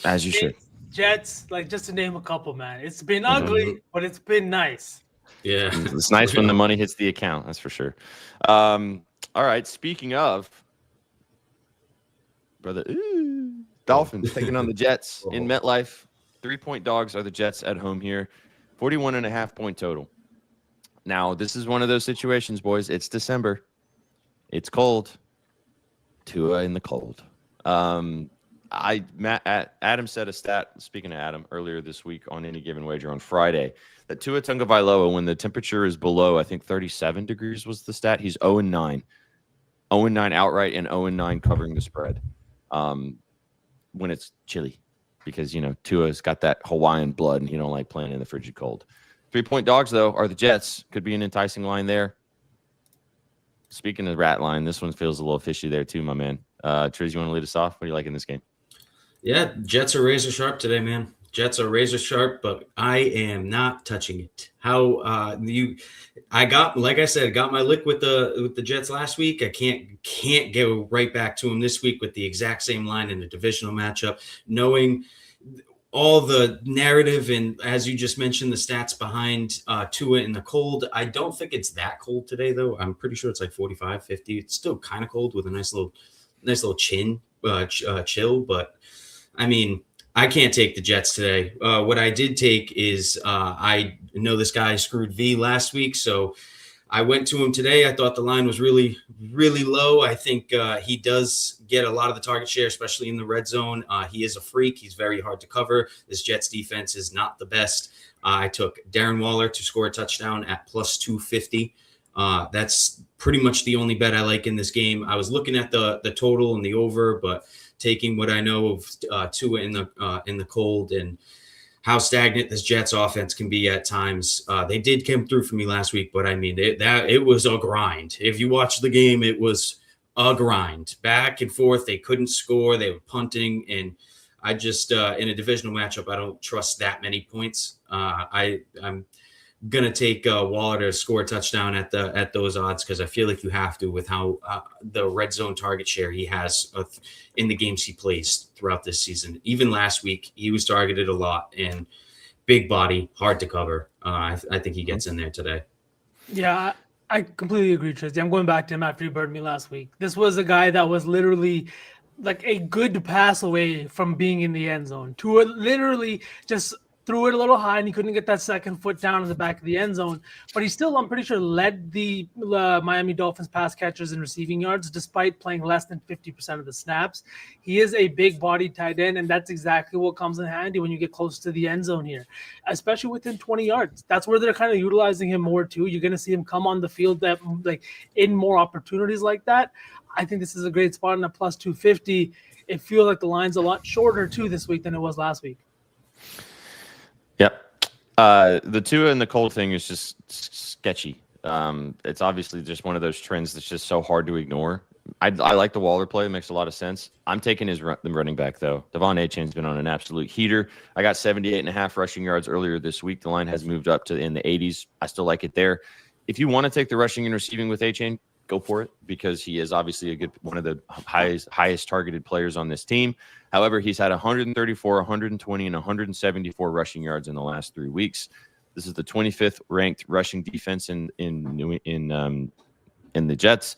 As you should. Jets, like just to name a couple, man. It's been ugly, but it's been nice. Yeah, it's nice when the money hits the account. That's for sure. All right. Speaking of, brother, Dolphins taking on the Jets in MetLife. 3-point dogs are the Jets at home here. 41.5-point total. Now, this is one of those situations, boys. It's December. It's cold. Tua in the cold. Adam said a stat, speaking of Adam, earlier this week on Any Given Wager on Friday, that Tua Tagovailoa, when the temperature is below, I think 37 degrees was the stat, he's 0-9. 0-9 outright and 0-9 covering the spread when it's chilly, because, you know, Tua's got that Hawaiian blood and he don't like playing in the frigid cold. 3-point dogs, though, are the Jets. Could be an enticing line there. Speaking of rat line, this one feels a little fishy there too, my man. Triz, you want to lead us off? What do you like in this game? Yeah, Jets are razor sharp today, man. Jets are razor sharp, but I am not touching it. I got my lick with the Jets last week. I can't go right back to them this week with the exact same line in the divisional matchup, knowing all the narrative and, as you just mentioned, the stats behind Tua in the cold. I don't think it's that cold today, though. I'm pretty sure it's like 45, 50. It's still kind of cold with a nice little chill, but I mean, I can't take the Jets today. What I did take is I know this guy screwed V last week, so I went to him today. I thought the line was really, really low. I think he does get a lot of the target share, especially in the red zone. He is a freak. He's very hard to cover. This Jets defense is not the best. I took Darren Waller to score a touchdown at plus 250. That's pretty much the only bet I like in this game. I was looking at the total and the over, but taking what I know of Tua in the cold and how stagnant this Jets offense can be at times. They did come through for me last week, but I mean, it was a grind. If you watch the game, it was a grind. Back and forth, they couldn't score. They were punting, and I just in a divisional matchup, I don't trust that many points. I'm gonna take Waller to score a touchdown at those odds, because I feel like you have to, with how the red zone target share he has in the games he plays throughout this season. Even last week, he was targeted a lot, and big body, hard to cover. I think he gets in there today. Yeah, I completely agree, Tristan. I'm going back to him after he burned me last week. This was a guy that was literally like a good pass away from being in the end zone. Tua literally just threw it a little high, and he couldn't get that second foot down in the back of the end zone. But he still, I'm pretty sure, led the Miami Dolphins pass catchers in receiving yards, despite playing less than 50% of the snaps. He is a big body tight end, and that's exactly what comes in handy when you get close to the end zone here, especially within 20 yards. That's where they're kind of utilizing him more too. You're going to see him come on the field that like in more opportunities like that. I think this is a great spot in a plus 250. It feels like the line's a lot shorter too this week than it was last week. Yep. The Tua and the cold thing is just sketchy. It's obviously just one of those trends that's just so hard to ignore. I like the Waller play. It makes a lot of sense. I'm taking the running back, though. Devon Achane's been on an absolute heater. I got 78.5 rushing yards earlier this week. The line has moved up to in the 80s. I still like it there. If you want to take the rushing and receiving with Achane, go for it, because he is obviously one of the highest targeted players on this team. However, he's had 134, 120, and 174 rushing yards in the last 3 weeks. This is the 25th ranked rushing defense in the Jets.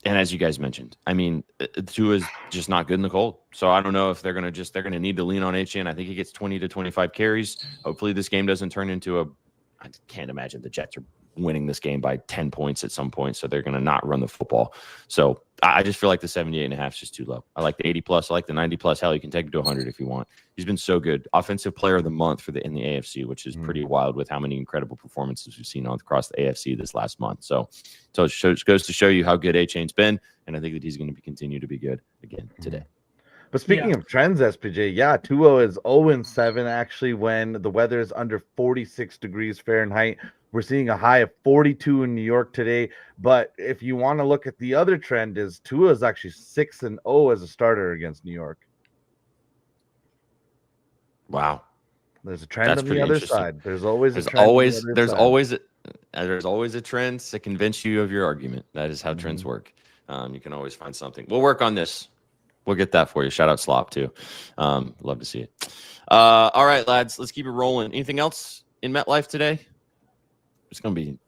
And as you guys mentioned, I mean, Tua is just not good in the cold. So I don't know if they're going to need to lean on Achane. I think he gets 20 to 25 carries. Hopefully this game doesn't turn into I can't imagine the Jets are winning this game by 10 points at some point, so they're going to not run the football. So I just feel like the 78.5 is just too low. I like the 80 plus. I like the 90 plus. Hell, you can take him to 100 if you want. He's been so good. Offensive player of the month in the AFC, which is pretty wild with how many incredible performances we've seen across the AFC this last month. So it goes to show you how good A-Chain's been, and I think that he's going to continue to be good again today. But speaking of trends, SPJ, yeah, Tua is 0-7 actually when the weather is under 46 degrees Fahrenheit. We're seeing a high of 42 in New York today. But if you want to look at the other trend, is Tua is actually 6-0 as a starter against New York. Wow. There's a trend on the other side. There's always a trend. There's always a trend to convince you of your argument. That is how trends work. You can always find something. We'll work on this. We'll get that for you. Shout out Slop too. Love to see it. All right, lads, let's keep it rolling. Anything else in MetLife today? It's going to be,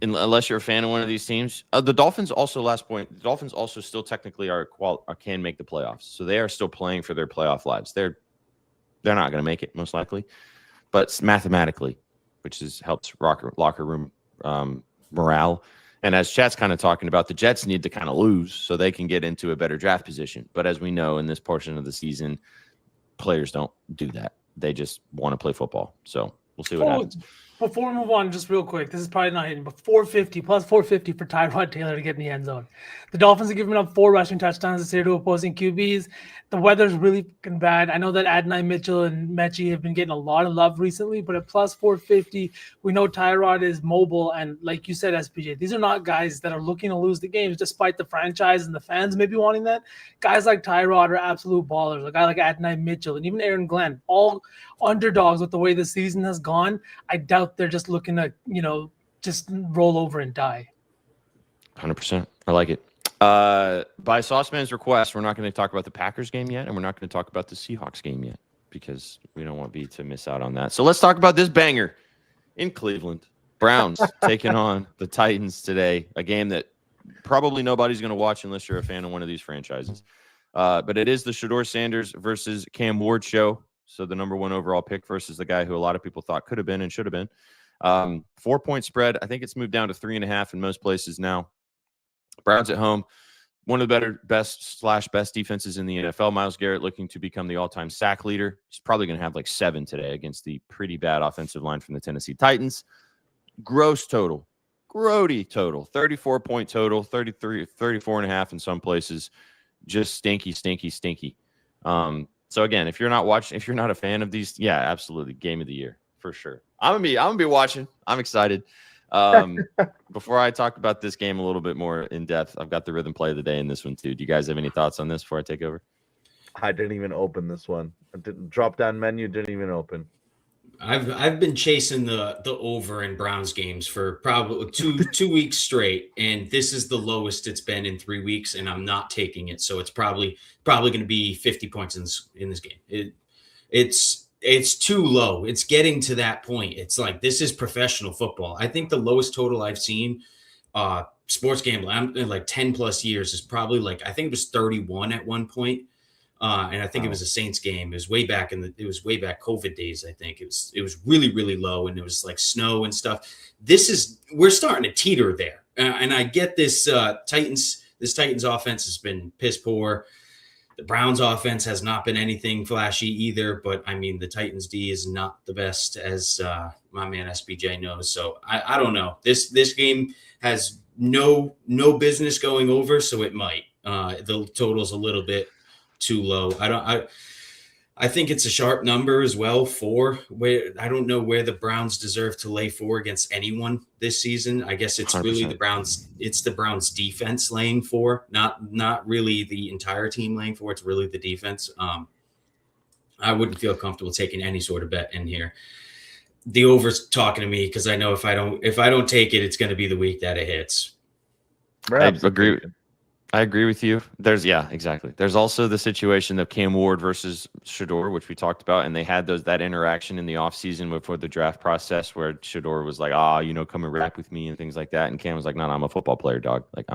unless you're a fan of one of these teams. The Dolphins also, last point, the Dolphins also still technically can make the playoffs. So they are still playing for their playoff lives. They're not going to make it, most likely. But mathematically, which helps locker room morale. And as Chat's kind of talking about, the Jets need to kind of lose so they can get into a better draft position. But as we know, in this portion of the season, players don't do that. They just want to play football. So we'll see what happens. Before we move on, just real quick, this is probably not hitting, but 450 plus 450 for Tyrod Taylor to get in the end zone. The Dolphins are giving up 4 rushing touchdowns this year to opposing QBs. The weather's really fucking bad. I know that Adonai Mitchell and Mechie have been getting a lot of love recently, but at plus 450, we know Tyrod is mobile. And like you said, SPJ, these are not guys that are looking to lose the games despite the franchise and the fans maybe wanting that. Guys like Tyrod are absolute ballers. A guy like Adonai Mitchell and even Aaron Glenn, all underdogs with the way the season has gone. I doubt they're just looking to, just roll over and die. 100%. I like it. By Sauceman's request, we're not going to talk about the Packers game yet, and we're not going to talk about the Seahawks game yet because we don't want B to miss out on that. So let's talk about this banger in Cleveland. Browns taking on the Titans today, a game that probably nobody's going to watch unless you're a fan of one of these franchises. But it is the Shedeur Sanders versus Cam Ward show. So the number 1 overall pick versus the guy who a lot of people thought could have been and should have been. 4-point spread. I think it's moved down to 3.5 in most places now. Browns at home. One of the best defenses in the NFL. Myles Garrett looking to become the all-time sack leader. He's probably going to have like 7 today against the pretty bad offensive line from the Tennessee Titans. Gross total. Grody total. 34-point total. 34.5 in some places. Just stinky. So again, if you're not a fan of these, yeah, absolutely, game of the year for sure. I'm gonna be watching. I'm excited. Before I talk about this game a little bit more in depth, I've got the rhythm play of the day in this one too. Do you guys have any thoughts on this before I take over? I didn't even open this one. Drop down menu didn't even open. I've been chasing the over in Browns games for probably two weeks straight, and this is the lowest it's been in 3 weeks, and I'm not taking it. So it's probably going to be 50 points in this game. It's too low. It's getting to that point. It's like this is professional football. I think the lowest total I've seen sports gambling in like 10 plus years is probably like I think it was 31 at one point. And I think it was a Saints game. It was way back COVID days. I think it was really, really low, and it was like snow and stuff. We're starting to teeter there. And I get this Titans offense has been piss poor. The Browns offense has not been anything flashy either, but I mean, the Titans D is not the best, as my man SBJ knows. So I don't know. This game has no business going over, so it might. The total's a little bit too low. I think it's a sharp number as well. 4. Where I don't know where the Browns deserve to lay 4 against anyone this season. I guess it's 100%. Really the Browns. It's the Browns defense laying 4, not really the entire team laying 4. It's really the defense. I wouldn't feel comfortable taking any sort of bet in here. The over's talking to me because I know if I don't take it, it's going to be the week that it hits. I agree with you. Exactly. There's also the situation of Cam Ward versus Shedeur, which we talked about, and they had that interaction in the offseason before the draft process where Shedeur was like, come and rap with me and things like that. And Cam was like, no, I'm a football player, dog. Like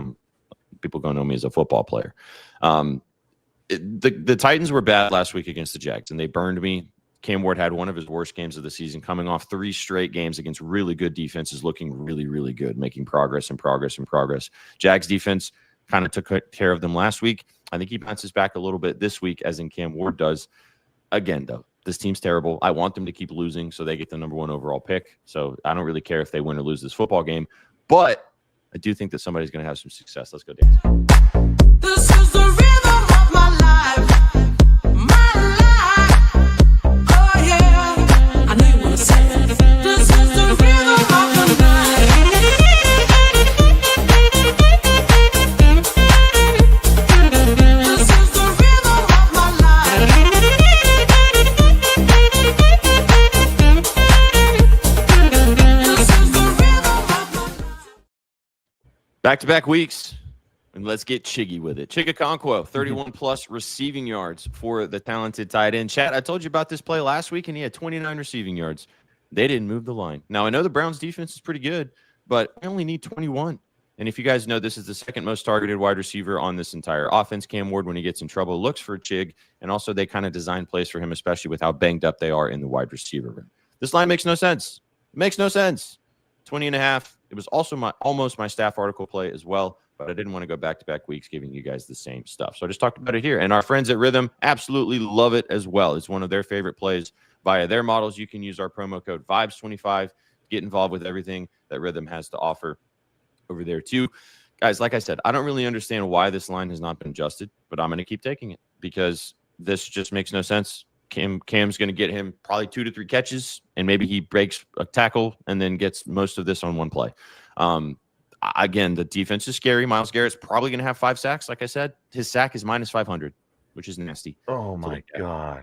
people gonna know me as a football player. The Titans were bad last week against the Jags, and they burned me. Cam Ward had one of his worst games of the season, coming off 3 straight games against really good defenses, looking really, really good, making progress and progress and progress. Jags defense kind of took care of them last week. I think he bounces back a little bit this week, as in Cam Ward does. Again, though, this team's terrible. I want them to keep losing so they get the number 1 overall pick. So I don't really care if they win or lose this football game. But I do think that somebody's going to have some success. Let's go dance. This is the rhythm of my life. My life. Oh, yeah. I know you want to say it. This is the rhythm of my life. This is the rhythm of my life. This is the rhythm of my life. Back-to-back weeks. And let's get Chiggy with it. Chigakonkwo, 31-plus receiving yards for the talented tight end. Chat, I told you about this play last week, and he had 29 receiving yards. They didn't move the line. Now, I know the Browns' defense is pretty good, but I only need 21. And if you guys know, this is the second most targeted wide receiver on this entire offense. Cam Ward, when he gets in trouble, looks for Chig, and also they kind of design plays for him, especially with how banged up they are in the wide receiver room. This line makes no sense. It makes no sense. 20.5. It was also almost my staff article play as well, but I didn't want to go back-to-back weeks giving you guys the same stuff. So I just talked about it here. And our friends at RITHMM absolutely love it as well. It's one of their favorite plays via their models. You can use our promo code VIBES25 to get involved with everything that RITHMM has to offer over there too. Guys, like I said, I don't really understand why this line has not been adjusted, but I'm going to keep taking it because this just makes no sense. Cam's going to get him probably 2 to 3 catches, and maybe he breaks a tackle and then gets most of this on one play. Again, the defense is scary. Myles Garrett's probably going to have 5 sacks. Like I said, his sack is minus 500, which is nasty. Oh my God.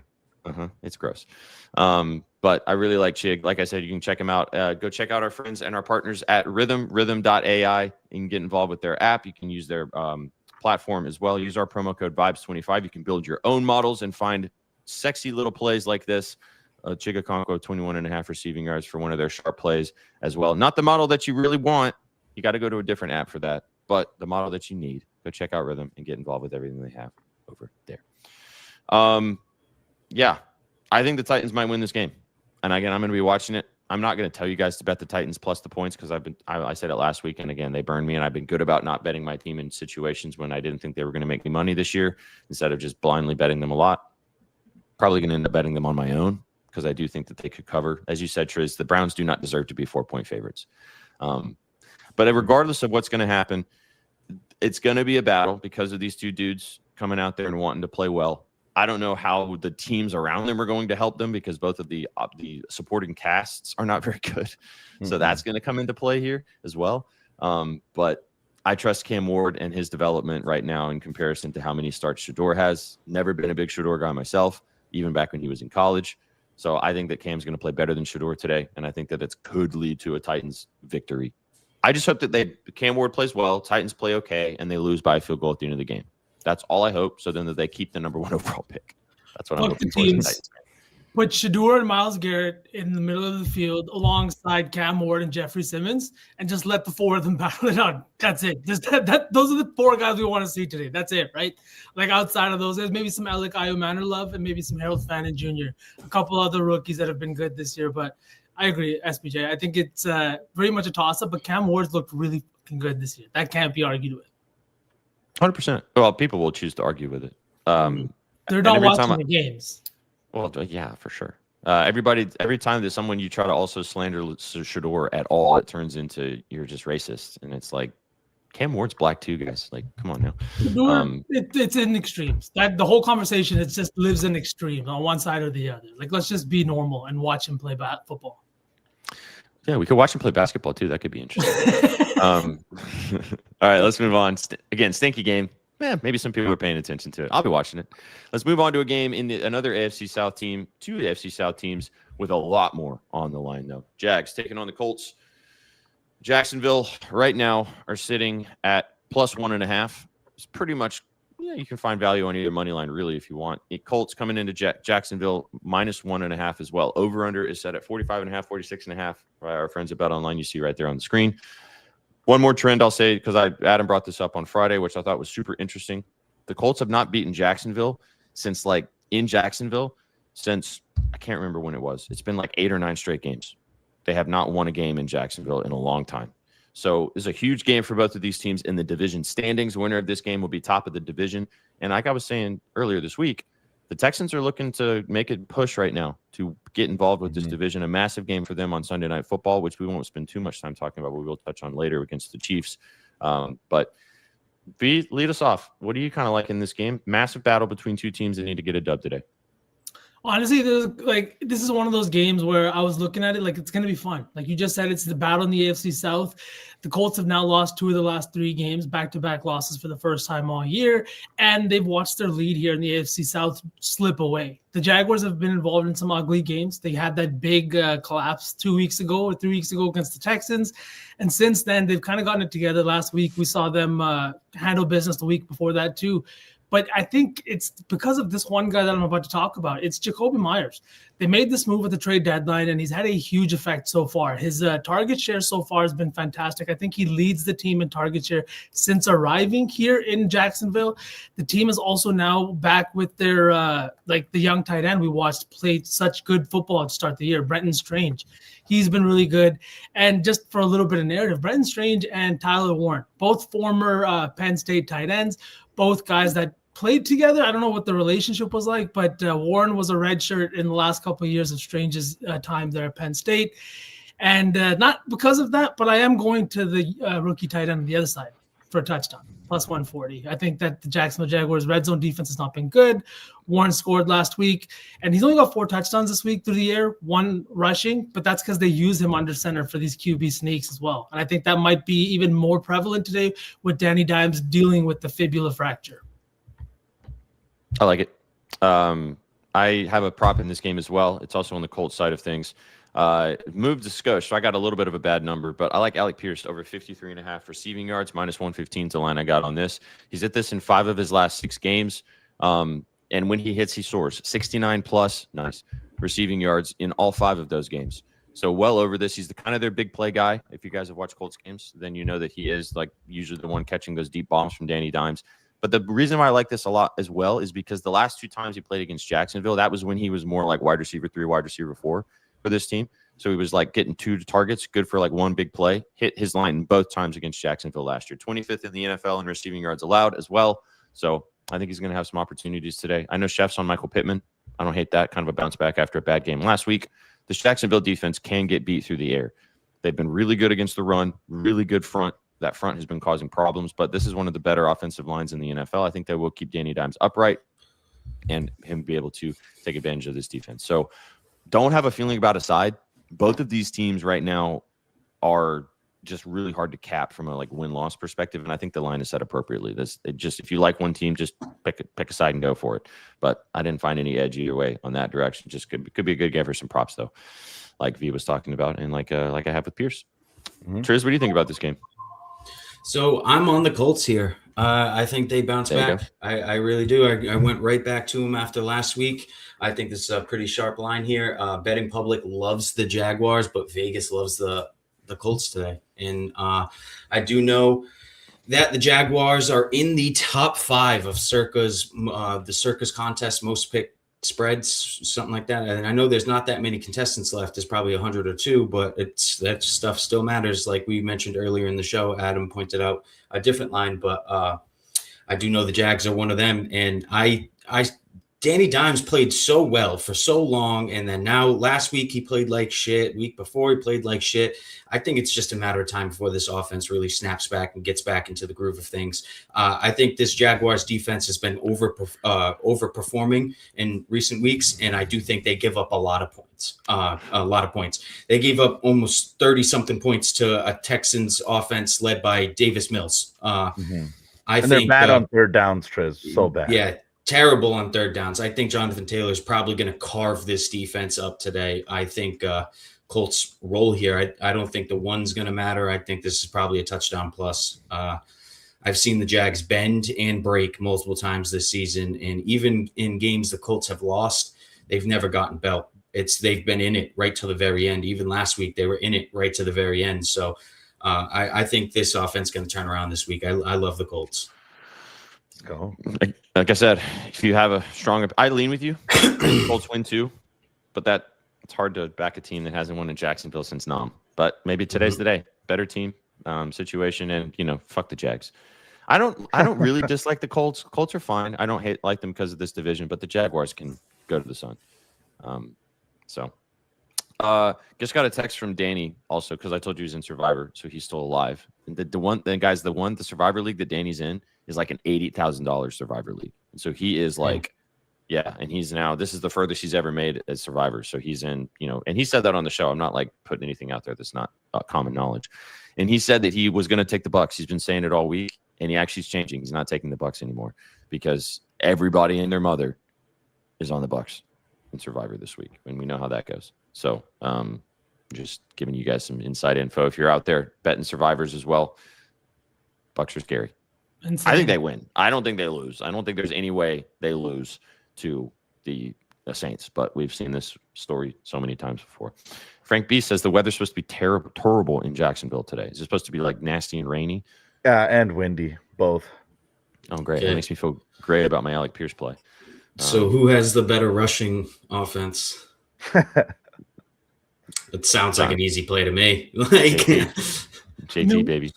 It's gross. But I really like Chig. Like I said, you can check him out. Go check out our friends and our partners at RITHMM, rhythm.ai. You can get involved with their app. You can use their platform as well. Use our promo code VIBES25. You can build your own models and find sexy little plays like this. Chigakonkwo, 21.5 receiving yards for one of their sharp plays as well. Not the model that you really want. You got to go to a different app for that. But the model that you need, go check out RITHMM and get involved with everything they have over there. Yeah, I think the Titans might win this game. And again, I'm going to be watching it. I'm not going to tell you guys to bet the Titans plus the points because I said it last week, and again, they burned me, and I've been good about not betting my team in situations when I didn't think they were going to make me money this year instead of just blindly betting them a lot. Probably going to end up betting them on my own because I do think that they could cover. As you said, Triz, the Browns do not deserve to be 4-point favorites. But regardless of what's going to happen, it's going to be a battle because of these two dudes coming out there and wanting to play well. I don't know how the teams around them are going to help them because both of the supporting casts are not very good. Mm-hmm. So that's going to come into play here as well. But I trust Cam Ward and his development right now in comparison to how many starts Shedeur has. Never been a big Shedeur guy myself, even back when he was in college. So I think that Cam's going to play better than Shedeur today, and I think that it could lead to a Titans victory. I just hope that Cam Ward plays well, Titans play okay, and they lose by a field goal at the end of the game. That's all I hope, so then that they keep the number 1 overall pick. That's what I'm hoping for. Put Shedeur and Myles Garrett in the middle of the field alongside Cam Ward and Jeffrey Simmons, and just let the 4 of them battle it out. That's it. Just those are the 4 guys we want to see today. That's it, right? Like outside of those, there's maybe some Alec Manor love and maybe some Harold Fannin Jr., a couple other rookies that have been good this year. But I agree, SBJ. I think it's very much a toss-up, but Cam Ward's looked really fucking good this year. That can't be argued with. 100%. Well, people will choose to argue with it. They're not watching the games. Well, yeah, for sure. Every time there's someone you try to also slander Shedeur at all, it turns into you're just racist. And it's like, Cam Ward's black too, guys. Like, come on now. It's in extremes. That the whole conversation, it just lives in extremes on one side or the other. Like, let's just be normal and watch him play football. Yeah, we could watch him play basketball too. That could be interesting. All right, let's move on. Again, stinky game. Maybe some people are paying attention to it. I'll be watching it. Let's move on to a game in another AFC South team. 2 AFC South teams with a lot more on the line, though. Jags taking on the Colts. Jacksonville right now are sitting at plus 1.5. It's pretty much, you can find value on either money line, really, if you want. Colts coming into Jacksonville minus 1.5 as well. Over-under is set at 45.5, 46.5 by our friends at Bet Online. You see right there on the screen. One more trend I'll say, because Adam brought this up on Friday, which I thought was super interesting. The Colts have not beaten Jacksonville since I can't remember when it was. It's been like 8 or 9 straight games. They have not won a game in Jacksonville in a long time. So it's a huge game for both of these teams in the division standings. The winner of this game will be top of the division. And like I was saying earlier this week, the Texans are looking to make a push right now to get involved with this division. A massive game for them on Sunday Night Football, which we won't spend too much time talking about, but we will touch on later against the Chiefs. But V, lead us off. What do you kind of like in this game? Massive battle between two teams that need to get a dub today. Honestly, this is one of those games where I was looking at it like it's going to be fun. Like you just said, it's the battle in the AFC South. The Colts have now lost 2 of the last 3 games, back-to-back losses for the first time all year, and they've watched their lead here in the AFC South slip away. The Jaguars have been involved in some ugly games. They had that big collapse 2 weeks ago or 3 weeks ago against the Texans, and since then, they've kind of gotten it together. Last week, we saw them handle business the week before that too. But I think it's because of this one guy that I'm about to talk about. It's Jacoby Myers. They made this move at the trade deadline, and he's had a huge effect so far. His target share so far has been fantastic. I think he leads the team in target share since arriving here in Jacksonville. The team is also now back with their the young tight end we watched play such good football to start the year, Brenton Strange. He's been really good. And just for a little bit of narrative, Brenton Strange and Tyler Warren, both former Penn State tight ends, both guys that played together. I don't know what the relationship was like, but Warren was a redshirt in the last couple of years of Strange's time there at Penn State. And not because of that, but I am going to the rookie tight end on the other side for a touchdown, plus 140. I think that the Jacksonville Jaguars red zone defense has not been good. Warren scored last week, and he's only got 4 touchdowns this week through the air, 1 rushing, but that's because they use him under center for these QB sneaks as well. And I think that might be even more prevalent today with Danny Dimes dealing with the fibula fracture. I like it. I have a prop in this game as well. It's also on the Colts side of things. Moved to Scotia, so I got a little bit of a bad number, but I like Alec Pierce over 53.5 receiving yards, minus 115 to line I got on this. He's hit this in 5 of his last 6 games. And when he hits, he soars 69 plus nice receiving yards in all 5 of those games. So well over this. He's the kind of their big play guy. If you guys have watched Colts games, then you know that he is like usually the one catching those deep bombs from Danny Dimes. But the reason why I like this a lot as well is because the last 2 times he played against Jacksonville, that was when he was more like wide receiver 3, wide receiver 4 for this team. So he was like getting 2 targets, good for like 1 big play. Hit his line both times against Jacksonville last year. 25th in the NFL in receiving yards allowed as well. So I think he's going to have some opportunities today. I know Chef's on Michael Pittman. I don't hate that. Kind of a bounce back after a bad game last week. This Jacksonville defense can get beat through the air. They've been really good against the run, really good front. That front has been causing problems, but this is one of the better offensive lines in the NFL. I think they will keep Danny Dimes upright and him be able to take advantage of this defense. So don't have a feeling about a side. Both of these teams right now are just really hard to cap from a like win-loss perspective, and I think the line is set appropriately. If you like one team, just pick a side and go for it. But I didn't find any edge either way on that direction. Just could be a good game for some props though, like V was talking about, and like I have with Pierce. Triz, what do you think about this game? So I'm on the Colts here. I think they bounce back. I really do. I went right back to them after last week. I think this is a pretty sharp line here. Betting public loves the Jaguars, but Vegas loves the Colts today. And I do know that the Jaguars are in the top 5 of the Circa's contest most picked spreads, something like that. And I know there's not that many contestants left. There's probably 100 or 2, but that stuff still matters. Like we mentioned earlier in the show, Adam pointed out a different line, but I do know the Jags are one of them. And Danny Dimes played so well for so long, and then now last week he played like shit. Week before he played like shit. I think it's just a matter of time before this offense really snaps back and gets back into the groove of things. I think this Jaguars defense has been overperforming in recent weeks, and I do think they give up a lot of points. They gave up almost 30-something points to a Texans offense led by Davis Mills. I think they're bad on third downs, Triz. So bad. Yeah. Terrible on third downs. I think Jonathan Taylor is probably going to carve this defense up today. I think Colts roll here. I don't think the one's going to matter. I think this is probably a touchdown plus. I've seen the Jags bend and break multiple times this season, and even in games the Colts have lost, they've never gotten belt. They've been in it right to the very end. Even last week, they were in it right to the very end. So I think this offense is going to turn around this week. I love the Colts. Let's go. Like I said, if you have a strong, I lean with you. Colts win too. but it's hard to back a team that hasn't won in Jacksonville since Nam. But maybe today's the day. Better team situation, and fuck the Jags. I don't really dislike the Colts. Colts are fine. I don't like them because of this division, but the Jaguars can go to the sun. Just got a text from Danny also, because I told you he's in Survivor, so he's still alive. And the Survivor League that Danny's in is like an $80,000 Survivor League, and so he is like, and he's now, this is the furthest he's ever made as Survivor. So he's in, and he said that on the show. I'm not like putting anything out there that's not common knowledge. And he said that he was going to take the Bucks. He's been saying it all week, and he actually is changing. He's not taking the Bucks anymore because everybody and their mother is on the Bucks in Survivor this week, and we know how that goes. So just giving you guys some inside info. If you're out there betting Survivors as well, Bucks are scary. Insane. I think they win. I don't think they lose. I don't think there's any way they lose to the Saints, but we've seen this story so many times before. Frank B says the weather's supposed to be terrible in Jacksonville today. Is it supposed to be like nasty and rainy? And windy, both. Oh, great. Okay. That makes me feel great about my Alec Pierce play. So who has the better rushing offense? It sounds like an easy play to me. Like JT, baby.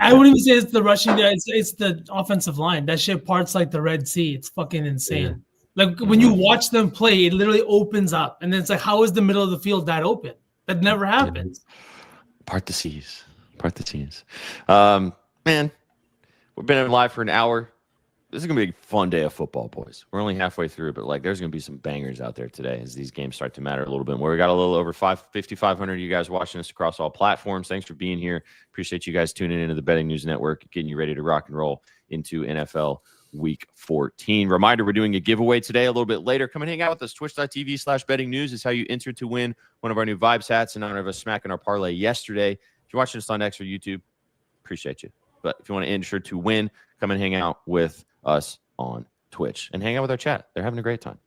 I wouldn't even say it's the rushing. It's the offensive line. That shit parts like the Red Sea. It's fucking insane. Yeah. Like when you watch them play, it literally opens up, and then it's like, how is the middle of the field that open? That never happens. Part the seas. Man, we've been live for an hour. This is going to be a fun day of football, boys. We're only halfway through, but there's going to be some bangers out there today as these games start to matter a little bit more. We got a little over 5,500 of you guys watching us across all platforms. Thanks for being here. Appreciate you guys tuning into the Betting News Network, getting you ready to rock and roll into NFL Week 14. Reminder, we're doing a giveaway today a little bit later. Come and hang out with us. Twitch.tv/betting news is how you enter to win one of our new Vibes hats in honor of us smacking our parlay yesterday. If you're watching us on X or YouTube, appreciate you. But if you want to enter to win, come and hang out with us on Twitch and hang out with our chat. They're having a great time.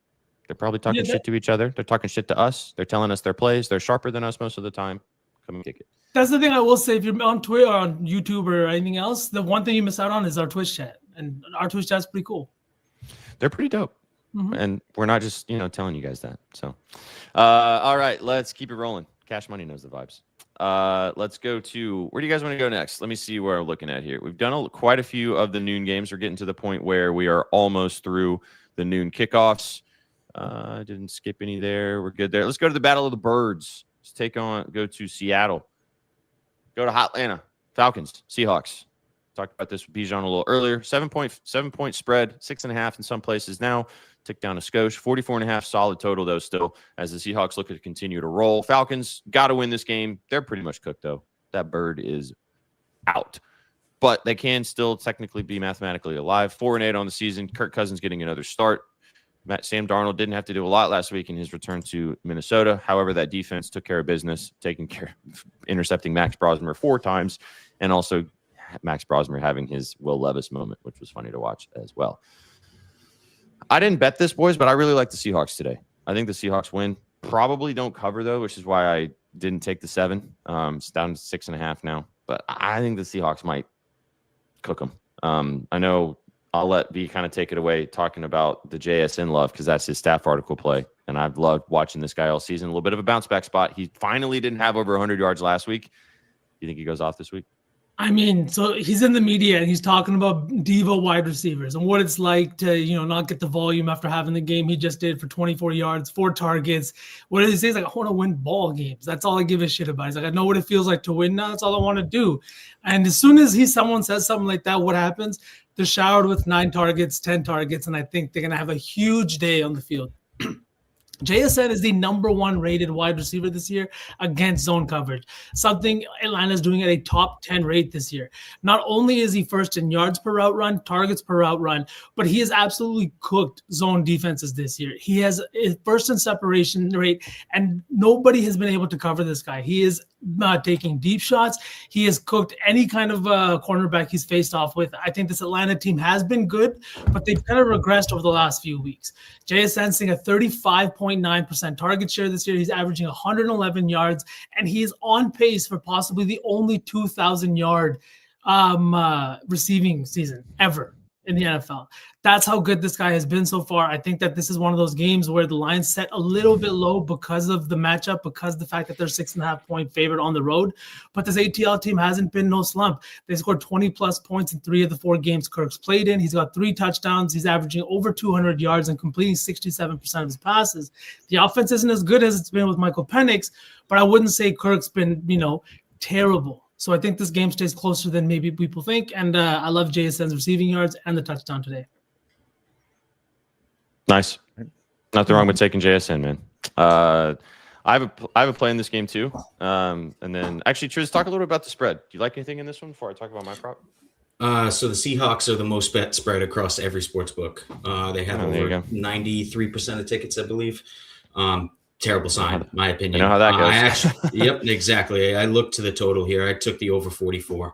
They're probably talking shit to each other. They're talking shit to us. They're telling us their plays. They're sharper than us most of the time. Come and kick it. That's the thing I will say. If you're on Twitter or on YouTube or anything else, the one thing you miss out on is our Twitch chat. And our Twitch chat's pretty cool. They're pretty dope. Mm-hmm. And we're not just, telling you guys that. So, all right, let's keep it rolling. Cash Money knows the vibes. Let's go to, where do you guys want to go next? Let me see where I'm looking at here. We've done quite a few of the noon games. We're getting to the point where we are almost through the noon kickoffs. Didn't skip any there. We're good there. Let's go to the Battle of the Birds. Let's go to Seattle. Go to Hotlanta. Falcons, Seahawks. Talked about this with Bijan a little earlier. 7-point spread, 6.5 in some places now. Tick down a skosh. 44.5 solid total, though, still, as the Seahawks look to continue to roll. Falcons got to win this game. They're pretty much cooked, though. That bird is out. But they can still technically be mathematically alive. 4-8 on the season. Kirk Cousins getting another start. Sam Darnold didn't have to do a lot last week in his return to Minnesota. However, that defense took care of business, intercepting Max Brosmer 4 times, and also Max Brosmer having his Will Levis moment, which was funny to watch as well. I didn't bet this, boys, but I really like the Seahawks today. I think the Seahawks win. Probably don't cover, though, which is why I didn't take the 7. It's down to 6.5 now. But I think the Seahawks might cook them. I know I'll let V kind of take it away talking about the JSN love because that's his staff article play. And I've loved watching this guy all season. A little bit of a bounce back spot. He finally didn't have over 100 yards last week. You think he goes off this week? I mean, so he's in the media and he's talking about diva wide receivers and what it's like to, not get the volume after having the game he just did for 24 yards, 4 targets. What does he say? He's like, I want to win ball games. That's all I give a shit about. He's like, I know what it feels like to win now. That's all I want to do. And as soon as someone says something like that, what happens? They're showered with 9 targets, 10 targets, and I think they're going to have a huge day on the field. JSN is the #1 rated wide receiver this year against zone coverage, something Atlanta's doing at a top 10 rate this year. Not only is he first in yards per route run, targets per route run, but he has absolutely cooked zone defenses this year. He has a first in separation rate, and nobody has been able to cover this guy. He is taking deep shots. He has cooked any kind of cornerback he's faced off with. I think this Atlanta team has been good, but they've kind of regressed over the last few weeks. JSN seeing a 35.9% target share this year. He's averaging 111 yards, and he is on pace for possibly the only 2,000-yard receiving season ever in the NFL. That's how good this guy has been so far. I think that this is one of those games where the line's set a little bit low because of the matchup, because of the fact that they're 6.5-point favorite on the road. But this ATL team hasn't been no slump. They scored 20-plus points in 3 of the 4 games Kirk's played in. He's got 3 touchdowns. He's averaging over 200 yards and completing 67% of his passes. The offense isn't as good as it's been with Michael Penix, but I wouldn't say Kirk's been, terrible. So I think this game stays closer than maybe people think. And I love JSN's receiving yards and the touchdown today. Nice. Nothing wrong with taking JSN, man. I have a play in this game too. And then actually, Triz, talk a little bit about the spread. Do you like anything in this one before I talk about my prop? So the Seahawks are the most bet spread across every sports book. They have over 93% of tickets, I believe. Terrible sign, in my opinion. You know how that goes. Yep, exactly. I looked to the total here. I took the over 44.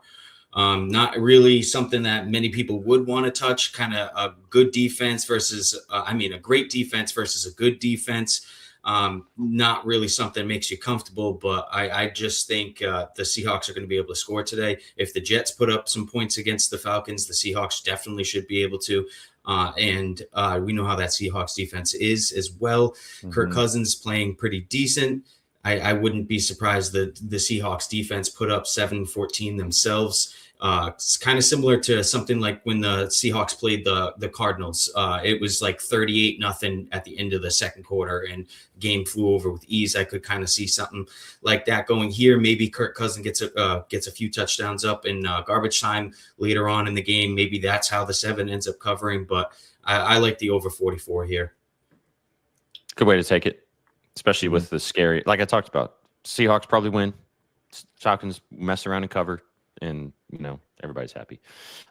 Not really something that many people would want to touch. Kind of a good defense versus, a great defense versus a good defense. Not really something that makes you comfortable, but I just think the Seahawks are going to be able to score today. If the Jets put up some points against the Falcons, the Seahawks definitely should be able to. And we know how that Seahawks defense is as well. Mm-hmm. Kirk Cousins playing pretty decent. I wouldn't be surprised that the Seahawks defense put up 7-14 themselves. It's kind of similar to something like when the Seahawks played the Cardinals. It was like 38-0 at the end of the second quarter, and game flew over with ease. I could kind of see something like that going here. Maybe Kirk Cousins gets a few touchdowns up in garbage time later on in the game. Maybe that's how the 7 ends up covering. But I like the over 44 here. Good way to take it, especially with the scary. Like I talked about, Seahawks probably win. Falcons mess around and cover. And, everybody's happy.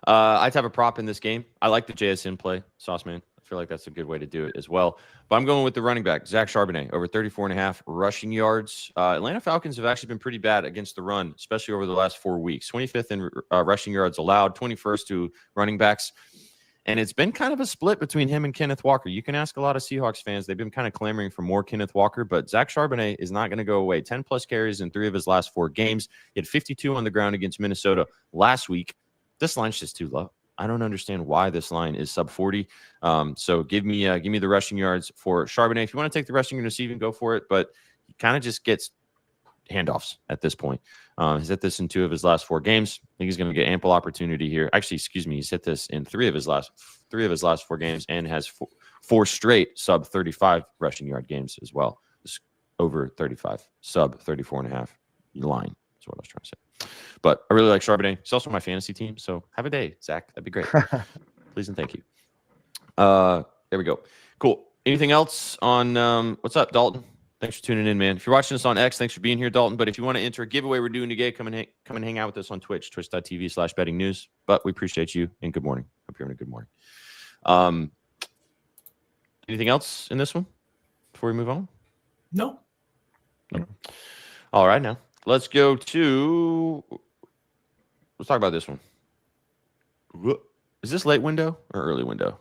I'd have a prop in this game. I like the JSN play, Sauce Man. I feel like that's a good way to do it as well. But I'm going with the running back, Zach Charbonnet, over 34.5 rushing yards. Atlanta Falcons have actually been pretty bad against the run, especially over the last 4 weeks. 25th in rushing yards allowed, 21st to running backs. And it's been kind of a split between him and Kenneth Walker. You can ask a lot of Seahawks fans. They've been kind of clamoring for more Kenneth Walker, but Zach Charbonnet is not going to go away. 10-plus carries in 3 of his last 4 games. He had 52 on the ground against Minnesota last week. This line's just too low. I don't understand why this line is sub 40. So give me the rushing yards for Charbonnet. If you want to take the rushing and receiving, go for it. But he kind of just gets handoffs at this point. He's hit this in 2 of his last 4 games. I think he's going to get ample opportunity here. Actually, he's hit this in 3 of his last 4 games and has 4 straight sub 35 rushing yard games as well. It's over 35, sub 34.5 line. That's what I was trying to say. But I really like Charbonnet. He's also my fantasy team. So have a day, Zach. That'd be great. Please and thank you. There we go. Cool. Anything else on what's up, Dalton? Thanks for tuning in, man. If you're watching us on X, thanks for being here, Dalton. But if you want to enter a giveaway we're doing today, come and hang out with us on Twitch, twitch.tv/bettingnews. But we appreciate you, and good morning. Hope you're having a good morning. Anything else in this one before we move on? No. All right, now. Let's go to – let's talk about this one. Is this late window or early window?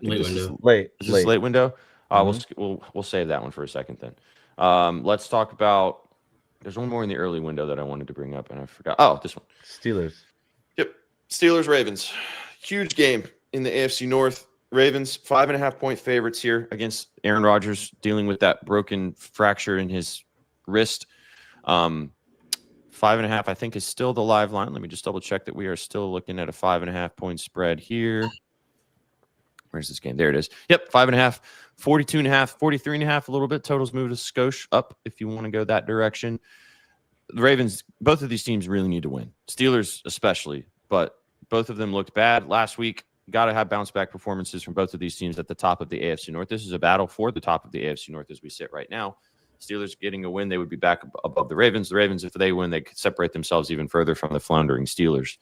Late window. Is this late window? We'll save that one for a second then. Let's talk about – there's one more in the early window that I wanted to bring up, and I forgot. Oh, this one. Steelers. Yep. Steelers-Ravens. Huge game in the AFC North. Ravens, 5.5-point favorites here against Aaron Rodgers, dealing with that broken fracture in his wrist. 5.5, I think, is still the live line. Let me just double-check that we are still looking at a 5.5-point spread here. Where's this game? There it is. Yep, 5.5, 42.5, 43.5, a little bit. Totals moved a skosh up if you want to go that direction. The Ravens, both of these teams really need to win. Steelers especially, but both of them looked bad last week. Got to have bounce-back performances from both of these teams at the top of the AFC North. This is a battle for the top of the AFC North as we sit right now. Steelers getting a win, they would be back above the Ravens. The Ravens, if they win, they could separate themselves even further from the floundering Steelers.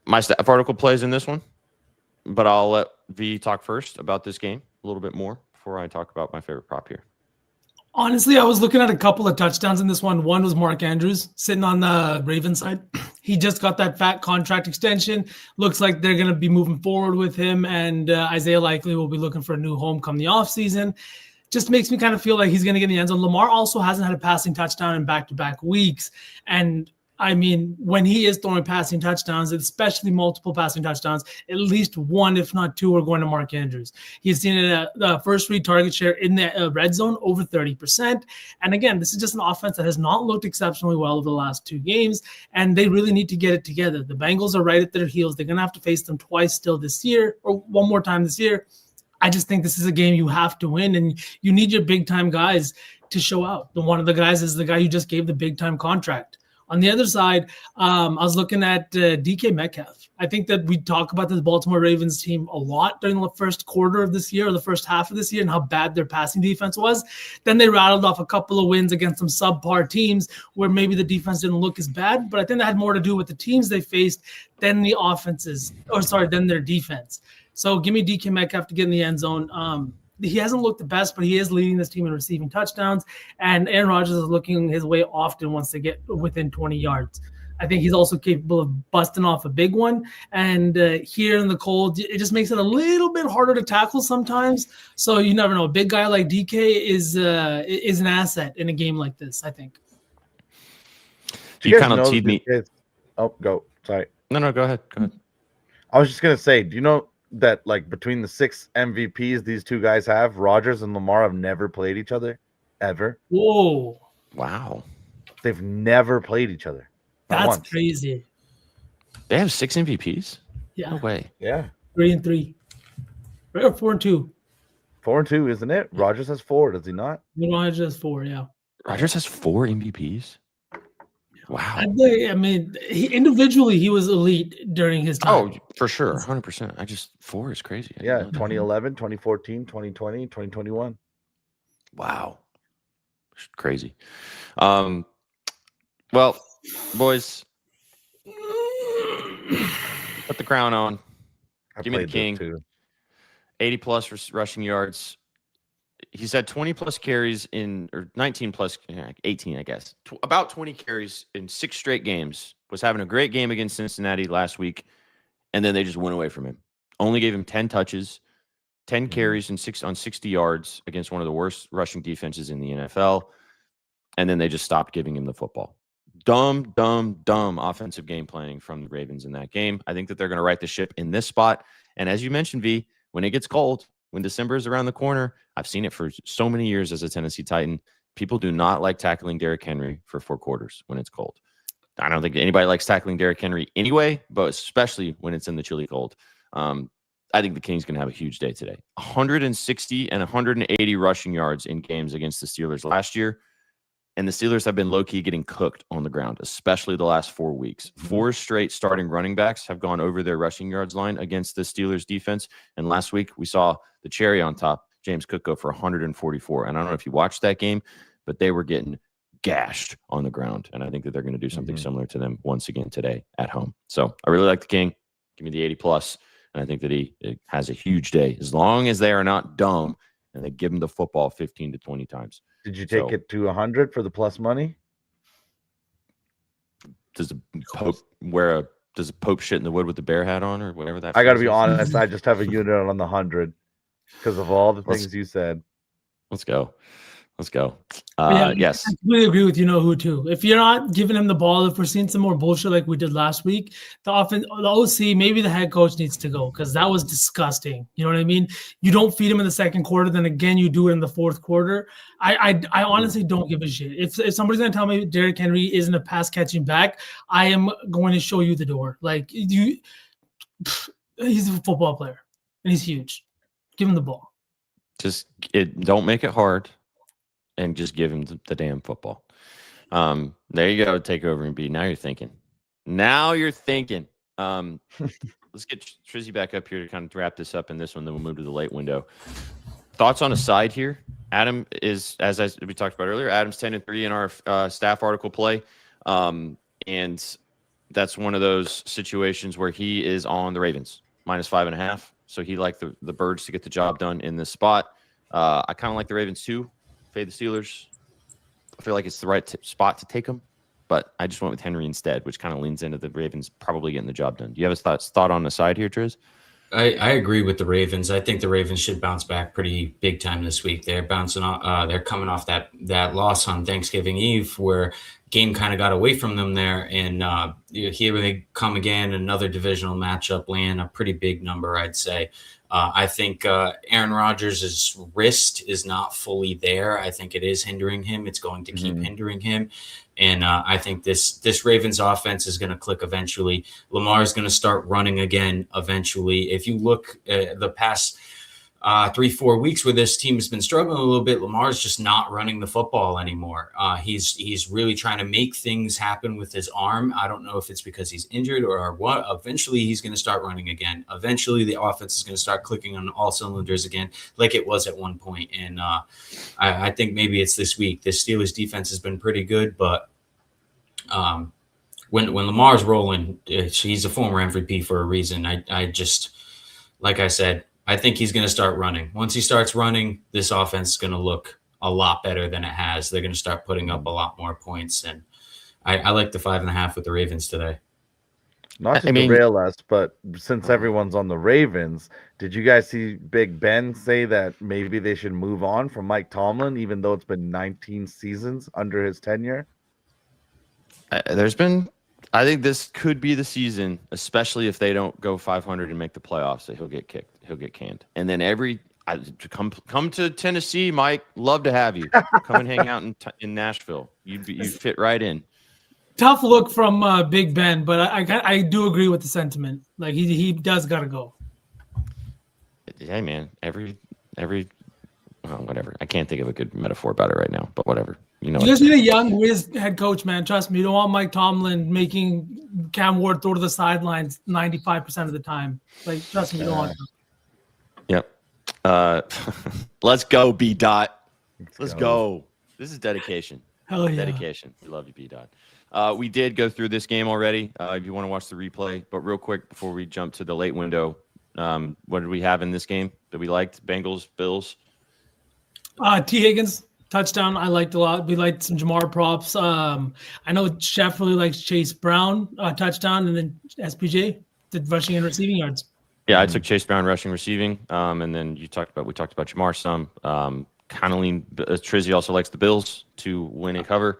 My staff article plays in this one, but I'll let V talk first about this game a little bit more before I talk about my favorite prop here. Honestly, I was looking at a couple of touchdowns in this one. One was Mark Andrews sitting on the Ravens side. He just got that fat contract extension. Looks like they're going to be moving forward with him, and Isaiah likely will be looking for a new home come the offseason. Just makes me kind of feel like he's going to get in the end zone. Lamar also hasn't had a passing touchdown in back-to-back weeks, and I mean, when he is throwing passing touchdowns, especially multiple passing touchdowns, at least one, if not two, are going to Mark Andrews. He's seen a first read target share in the red zone over 30%. And again, this is just an offense that has not looked exceptionally well over the last 2 games, and they really need to get it together. The Bengals are right at their heels. They're going to have to face them twice still this year, or one more time this year. I just think this is a game you have to win, and you need your big-time guys to show out. And one of the guys is the guy you just gave the big-time contract. On the other side, I was looking at DK Metcalf. I think that we talk about the Baltimore Ravens team a lot during the first quarter of this year or the first half of this year and how bad their passing defense was. Then they rattled off a couple of wins against some subpar teams where maybe the defense didn't look as bad, but I think that had more to do with the teams they faced than than their defense. So give me DK Metcalf to get in the end zone. He hasn't looked the best, but he is leading this team in receiving touchdowns. And Aaron Rodgers is looking his way often once they get within 20 yards. I think he's also capable of busting off a big one. And here in the cold, it just makes it a little bit harder to tackle sometimes. So you never know. A big guy like DK is an asset in a game like this, I think. You kind of teed me. Oh, go. Sorry. No, go ahead. I was just going to say, do you know that like between the 6 MVPs these two guys have, Rodgers and Lamar have never played each other ever? Whoa. Wow. They've never played each other. That's crazy. They have 6 MVPs? Yeah. No way. Yeah. 3 and 3. Or 4 and 2. 4 and 2, isn't it? Rodgers has 4, does he not? Rodgers has 4, yeah. Rodgers has 4 MVPs? Wow. I mean, individually, he was elite during his time. Oh, for sure. 100%. 4 is crazy. Yeah, 2011, 2014, 2020, 2021. Wow. Crazy. Well, boys, put the crown on. Give me the king. 80 plus rushing yards. He's had 20 plus carries or 19 plus, 18, I guess. About 20 carries in 6 straight games. Was having a great game against Cincinnati last week, and then they just went away from him. Only gave him 10 touches, 10 carries and 60 yards against one of the worst rushing defenses in the NFL, and then they just stopped giving him the football. Dumb offensive game planning from the Ravens in that game. I think that they're going to right the ship in this spot. And as you mentioned, V, when it gets cold, when December is around the corner, I've seen it for so many years as a Tennessee Titan. People do not like tackling Derrick Henry for 4 quarters when it's cold. I don't think anybody likes tackling Derrick Henry anyway, but especially when it's in the chilly cold. I think the King's going to have a huge day today. 160 and 180 rushing yards in games against the Steelers last year. And the Steelers have been low-key getting cooked on the ground, especially the last 4 weeks. 4 straight starting running backs have gone over their rushing yards line against the Steelers defense. And last week, we saw the cherry on top, James Cook, go for 144. And I don't know if you watched that game, but they were getting gashed on the ground. And I think that they're going to do something similar to them once again today at home. So I really like the King. Give me the 80 plus. And I think that he has a huge day as long as they are not dumb and they give him the football 15 to 20 times. Did you take it to 100 for the plus money? Does the Pope shit in the wood with the bear hat on or whatever that? I got to be honest. I just have a unit on the 100 because of all the things you said. Let's go. Yes. I completely agree with you-know-who, too. If you're not giving him the ball, if we're seeing some more bullshit like we did last week, the OC, maybe the head coach needs to go because that was disgusting. You know what I mean? You don't feed him in the second quarter, then again you do it in the fourth quarter. I honestly don't give a shit. If somebody's going to tell me Derrick Henry isn't a pass-catching back, I am going to show you the door. Like, he's a football player, and he's huge. Give him the ball. Don't make it hard. And just give him the damn football. There you go. Take over and B. Now you're thinking. Let's get Trizzy back up here to kind of wrap this up in this one. Then we'll move to the late window. Thoughts on a side here. Adam is, we talked about earlier, Adam's 10-3 in our staff article play. And that's one of those situations where he is on the Ravens, -5.5. So he liked the Birds to get the job done in this spot. I kind of like the Ravens too. Fade the Steelers. I feel like it's the right spot to take them, but I just went with Henry instead, which kind of leans into the Ravens probably getting the job done. Do you have a thought on the side here, Triz? I agree with the Ravens. I think the Ravens should bounce back pretty big time this week. They're bouncing off. They're coming off that loss on Thanksgiving Eve, where game kind of got away from them there, and here they come again. Another divisional matchup, laying a pretty big number, I'd say. I think Aaron Rodgers' wrist is not fully there. I think it is hindering him. It's going to keep hindering him. And I think this Ravens offense is going to click eventually. Lamar is going to start running again eventually. If you look at the past 3-4 weeks where this team has been struggling a little bit, Lamar's just not running the football anymore. He's really trying to make things happen with his arm. I don't know if it's because he's injured or what. Eventually, he's going to start running again. Eventually, the offense is going to start clicking on all cylinders again, like it was at one point. And I think maybe it's this week. The Steelers defense has been pretty good, but when Lamar's rolling, he's a former MVP for a reason. I just, like I said, I think he's going to start running. Once he starts running, this offense is going to look a lot better than it has. They're going to start putting up a lot more points. And I like the 5.5 with the Ravens today. Not to derail us, but since everyone's on the Ravens, did you guys see Big Ben say that maybe they should move on from Mike Tomlin, even though it's been 19 seasons under his tenure? I think this could be the season, especially if they don't go 500 and make the playoffs, that he'll get kicked. He'll get canned. And then come to Tennessee, Mike. Love to have you. Come and hang out in Nashville. You'd fit right in. Tough look from Big Ben, but I do agree with the sentiment. Like he does gotta go. Hey man, whatever. I can't think of a good metaphor about it right now, but whatever. You just need a young whiz head coach, man. Trust me. You don't want Mike Tomlin making Cam Ward throw to the sidelines 95% of the time. Like, trust me, you don't want to. Yep. Let's go, B. Dot. Let's go. This is dedication. Hell yeah. Dedication. We love you, B. Dot. We did go through this game already. If you want to watch the replay, but real quick before we jump to the late window, what did we have in this game that we liked? Bengals, Bills. T. Higgins touchdown. I liked a lot. We liked some Jamar props. I know Chef really likes Chase Brown touchdown, and then SPJ did rushing and receiving yards. Yeah, I took Chase Brown rushing, receiving, and then we talked about Jamar some. Kind of lean. Trizzy also likes the Bills to win and cover.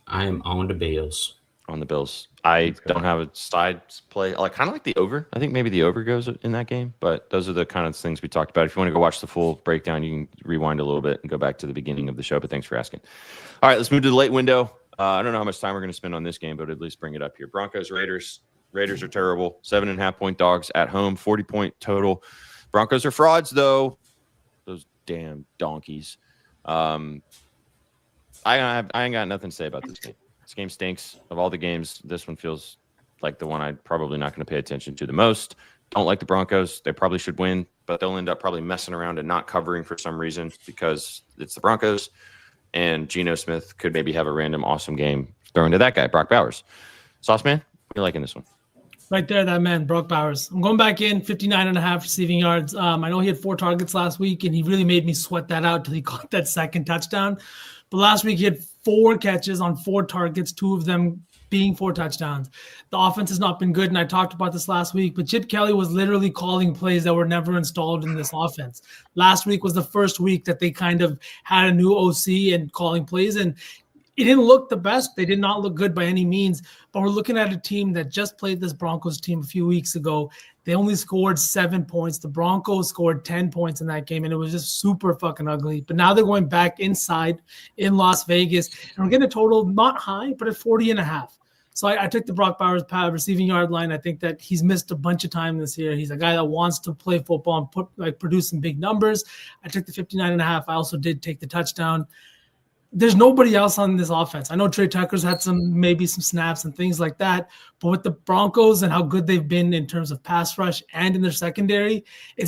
I am on the Bills. On the Bills. I don't have a side play. I kind of like the over. I think maybe the over goes in that game, but those are the kind of things we talked about. If you want to go watch the full breakdown, you can rewind a little bit and go back to the beginning of the show, but thanks for asking. All right, let's move to the late window. I don't know how much time we're going to spend on this game, but at least bring it up here. Broncos, Raiders. Raiders are terrible. 7.5-point dogs at home, 40-point total. Broncos are frauds, though. Those damn donkeys. I ain't got nothing to say about this game. This game stinks. Of all the games, this one feels like the one I'm probably not going to pay attention to the most. Don't like the Broncos. They probably should win, but they'll end up probably messing around and not covering for some reason because it's the Broncos. And Geno Smith could maybe have a random awesome game thrown to that guy, Brock Bowers. Sauce Man, you're liking this one. Right there, that man, Brock Bowers. I'm going back in, 59.5 receiving yards. I know he had 4 targets last week, and he really made me sweat that out till he caught that second touchdown. But last week he had 4 catches on 4 targets, 2 of them being 4 touchdowns. The offense has not been good, and I talked about this last week, but Chip Kelly was literally calling plays that were never installed in this offense. Last week was the first week that they kind of had a new OC and calling plays, and it didn't look the best. They did not look good by any means, but we're looking at a team that just played this Broncos team a few weeks ago. They only scored 7 points. The Broncos scored 10 points in that game, and it was just super fucking ugly. But now they're going back inside in Las Vegas, and we're getting a total not high, but at 40.5. So I took the Brock Bowers receiving yard line. I think that he's missed a bunch of time this year. He's a guy that wants to play football and produce some big numbers. I took the 59.5. I also did take the touchdown. There's nobody else on this offense. I know Trey Tucker's had maybe some snaps and things like that, but with the Broncos and how good they've been in terms of pass rush and in their secondary, it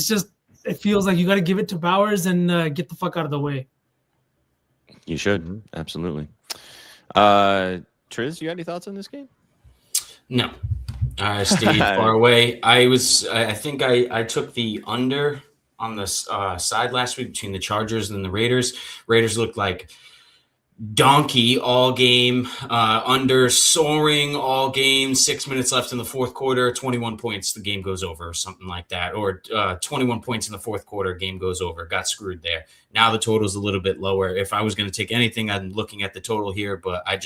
feels like you got to give it to Bowers and get the fuck out of the way. You should. Absolutely. Triz, you got any thoughts on this game? No. I stayed far away. I think I took the under on the side last week between the Chargers and the Raiders. Raiders looked like donkey all game, under soaring all game, 6 minutes left in the fourth quarter, 21 points, the game goes over, or something like that. Or 21 points in the fourth quarter, game goes over. Got screwed there. Now the total is a little bit lower. If I was going to take anything, I'm looking at the total here, but I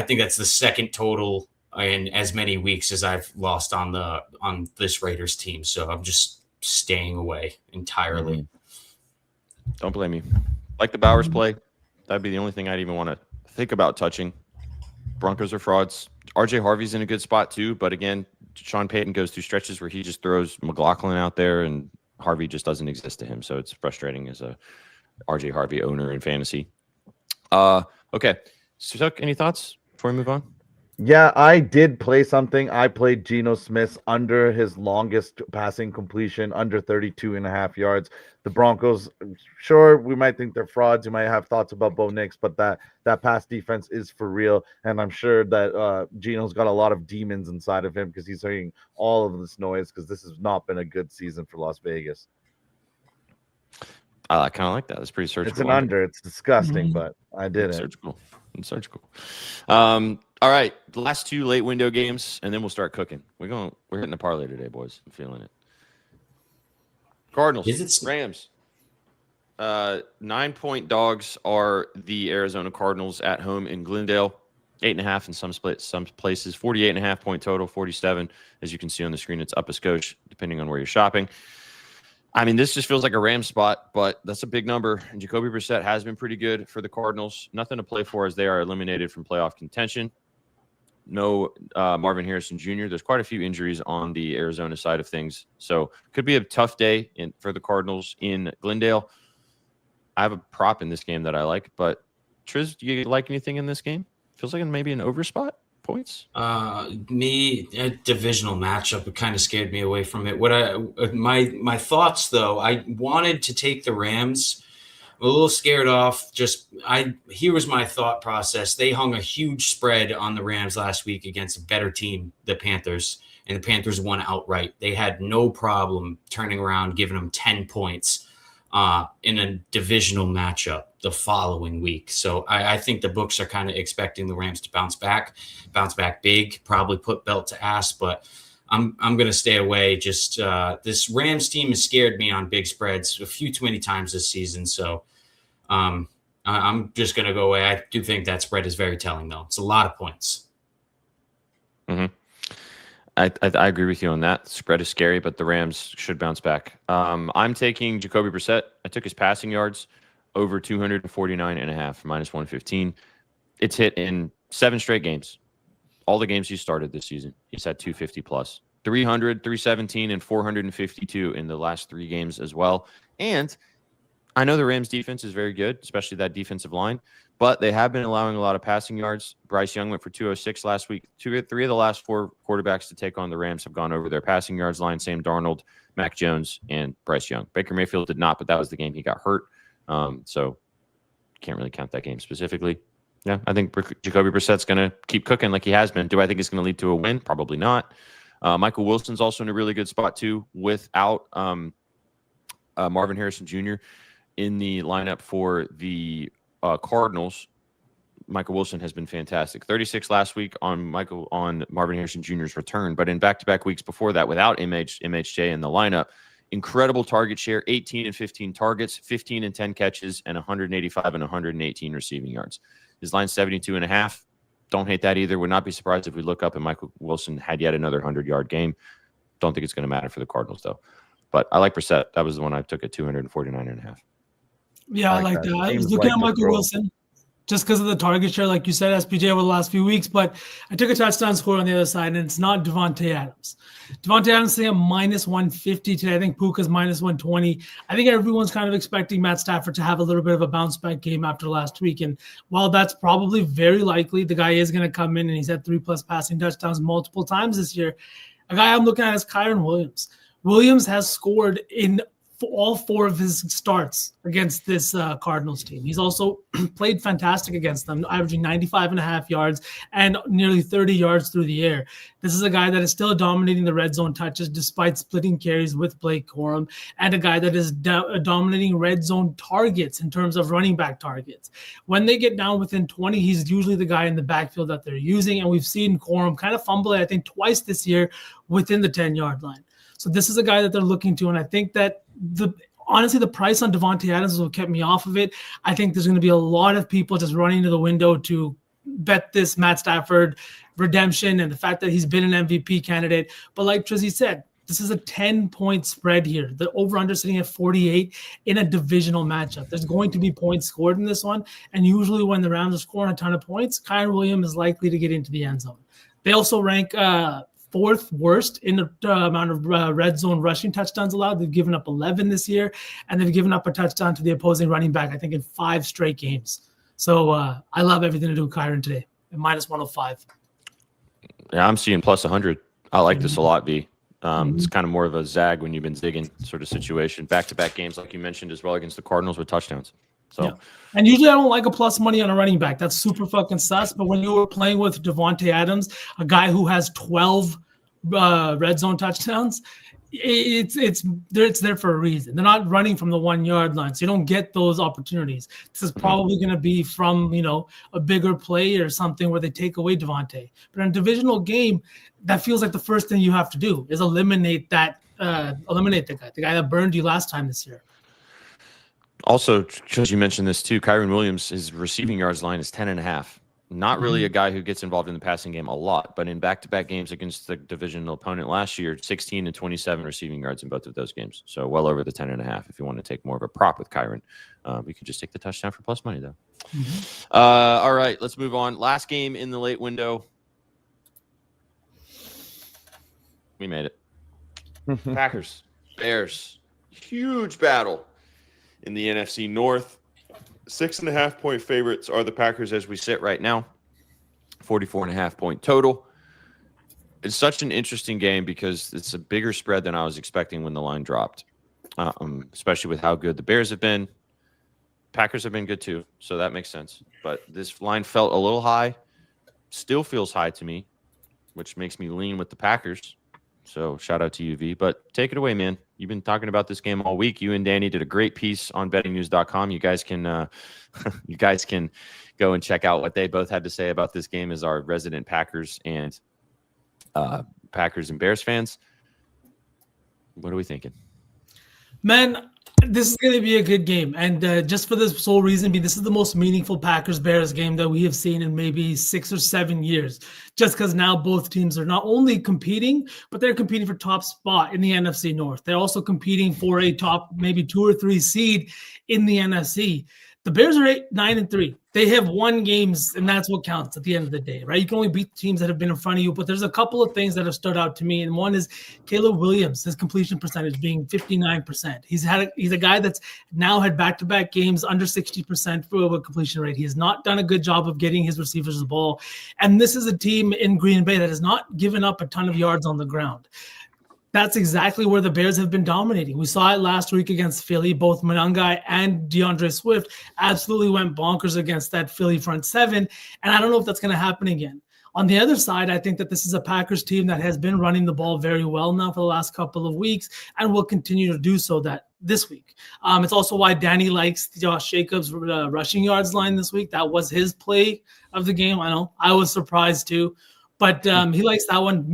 think that's the second total in as many weeks as I've lost on this Raiders team. So I'm just staying away entirely. Mm-hmm. Don't blame me. Like the Bowers play, that'd be the only thing I'd even want to think about touching. Broncos are frauds. RJ Harvey's in a good spot too, but again, Sean Payton goes through stretches where he just throws McLaughlin out there and Harvey just doesn't exist to him. So it's frustrating as a RJ Harvey owner in fantasy. Okay. So Chuck, any thoughts before we move on? Yeah, I did play something. I played Geno Smith under his longest passing completion, under 32.5 yards. The Broncos, sure, we might think they're frauds. You might have thoughts about Bo Nix, but that pass defense is for real. And I'm sure that Geno's got a lot of demons inside of him because he's hearing all of this noise because this has not been a good season for Las Vegas. I kind of like that. It's pretty surgical. It's an under. It's disgusting, but I did it. Surgical. It's surgical. All right, the last two late window games, and then we'll start cooking. We're hitting the parlay today, boys. I'm feeling it. Cardinals, Rams. 9-point dogs are the Arizona Cardinals at home in Glendale. 8.5 in some places. 48.5-point total. 47, as you can see on the screen. It's up a skosh, depending on where you're shopping. I mean, this just feels like a Rams spot, but that's a big number. And Jacoby Brissett has been pretty good for the Cardinals. Nothing to play for as they are eliminated from playoff contention. No Marvin Harrison Jr. There's quite a few injuries on the Arizona side of things. So could be a tough day for the Cardinals in Glendale. I have a prop in this game that I like, but Triz, do you like anything in this game? Feels like maybe an over spot points. A divisional matchup, it kind of scared me away from it. My thoughts though, I wanted to take the Rams. A little scared off. Here was my thought process. They hung a huge spread on the Rams last week against a better team, the Panthers, and the Panthers won outright. They had no problem turning around, giving them 10 points in a divisional matchup the following week. So I think the books are kind of expecting the Rams to bounce back big, probably put belt to ass, but I'm going to stay away. Just this Rams team has scared me on big spreads a few too many times this season. So I'm just going to go away. I do think that spread is very telling, though. It's a lot of points. Mm-hmm. I agree with you on that. Spread is scary, but the Rams should bounce back. I'm taking Jacoby Brissett. I took his passing yards over 249.5, minus 115. It's hit in 7 straight games. All the games he started this season, he's had 250 plus. 300, 317, and 452 in the last 3 games as well. And I know the Rams defense is very good, especially that defensive line, but they have been allowing a lot of passing yards. Bryce Young went for 206 last week. 3 of the last 4 quarterbacks to take on the Rams have gone over their passing yards line. Sam Darnold, Mac Jones, and Bryce Young. Baker Mayfield did not, but that was the game he got hurt. So can't really count that game specifically. Yeah, I think Jacoby Brissett's going to keep cooking like he has been. Do I think it's going to lead to a win? Probably not. Michael Wilson's also in a really good spot too without Marvin Harrison Jr. in the lineup for the Cardinals. Michael Wilson has been fantastic. 36 last week on Marvin Harrison Jr.'s return, but in back-to-back weeks before that without MHJ in the lineup, incredible target share, 18 and 15 targets, 15 and 10 catches, and 185 and 118 receiving yards. His line's 72.5. Don't hate that either. Would not be surprised if we look up and Michael Wilson had yet another 100-yard game. Don't think it's going to matter for the Cardinals, though. But I like Brissett. That was the one I took at 249.5. Yeah, I like that. I was looking at Michael Wilson just because of the target share, like you said, SPJ over the last few weeks. But I took a touchdown score on the other side, and it's not Devontae Adams. Devontae Adams is at minus 150 today. I think Puka's minus 120. I think everyone's kind of expecting Matt Stafford to have a little bit of a bounce-back game after last week. And while that's probably very likely, the guy is going to come in, and he's had 3+ passing touchdowns multiple times this year. A guy I'm looking at is Kyron Williams. Williams has scored in all 4 of his starts against this Cardinals team. He's also played fantastic against them, averaging 95.5 yards and nearly 30 yards through the air. This is a guy that is still dominating the red zone touches despite splitting carries with Blake Corum, and a guy that is dominating red zone targets in terms of running back targets. When they get down within 20, he's usually the guy in the backfield that they're using, and we've seen Corum kind of fumble, I think, twice this year within the 10-yard line. So this is a guy that they're looking to, and I think that honestly, the price on Davante Adams is what kept me off of it. I think there's going to be a lot of people just running to the window to bet this Matt Stafford redemption and the fact that he's been an MVP candidate. But like Trizzy said, this is a 10-point spread here. The over-under sitting at 48 in a divisional matchup. There's going to be points scored in this one, and usually when the Rams are scoring a ton of points, Kyren Williams is likely to get into the end zone. They also rank 4th worst in the amount of red zone rushing touchdowns allowed. They've given up 11 this year, and they've given up a touchdown to the opposing running back, I think, in 5 straight games. So I love everything to do with Kyren today at minus 105. Yeah, I'm seeing plus 100. I like this a lot, B. It's kind of more of a zag when you've been zigging sort of situation. Back-to-back games, like you mentioned, as well against the Cardinals with touchdowns. So, yeah. And usually I don't like a plus money on a running back. That's super fucking sus. But when you were playing with Davante Adams, a guy who has 12 red zone touchdowns, it's there for a reason. They're not running from the 1-yard line, so you don't get those opportunities. This is probably going to be from a bigger play or something where they take away Davante. But in a divisional game, that feels like the first thing you have to do is eliminate the guy that burned you last time this year. Also, because you mentioned this too, Kyren Williams, his receiving yards line is 10.5. Not really a guy who gets involved in the passing game a lot, but in back-to-back games against the divisional opponent last year, 16 and 27 receiving yards in both of those games. So well over the 10.5. If you want to take more of a prop with Kyren, we could just take the touchdown for plus money, though. All right, let's move on. Last game in the late window. We made it. Packers, Bears, huge battle in the NFC North. 6.5-point favorites are the Packers as we sit right now. 44.5-point total. It's such an interesting game because it's a bigger spread than I was expecting when the line dropped, especially with how good the Bears have been. Packers have been good too, so that makes sense. But this line felt a little high. Still feels high to me, which makes me lean with the Packers. So shout out to you, V. But take it away, man. You've been talking about this game all week. You and Danny did a great piece on bettingnews.com. You guys can go and check out what they both had to say about this game as our resident Packers and Bears fans. What are we thinking? Man, this is going to be a good game. And just for this sole reason, this is the most meaningful Packers-Bears game that we have seen in maybe 6 or 7 years. Just because now both teams are not only competing, but they're competing for top spot in the NFC North. They're also competing for a top maybe 2 or 3 seed in the NFC. The Bears are 9-3. They have won games, and that's what counts at the end of the day, right? You can only beat teams that have been in front of you, but there's a couple of things that have stood out to me, and one is Caleb Williams, his completion percentage being 59%. He's a guy that's now had back-to-back games under 60% for a completion rate. He has not done a good job of getting his receivers the ball, and this is a team in Green Bay that has not given up a ton of yards on the ground. That's exactly where the Bears have been dominating. We saw it last week against Philly. Both Monangai and DeAndre Swift absolutely went bonkers against that Philly front seven, and I don't know if that's going to happen again. On the other side, I think that this is a Packers team that has been running the ball very well now for the last couple of weeks and will continue to do so this week. It's also why Danny likes Josh Jacobs' rushing yards line this week. That was his play of the game. I know. I was surprised too, but he likes that one.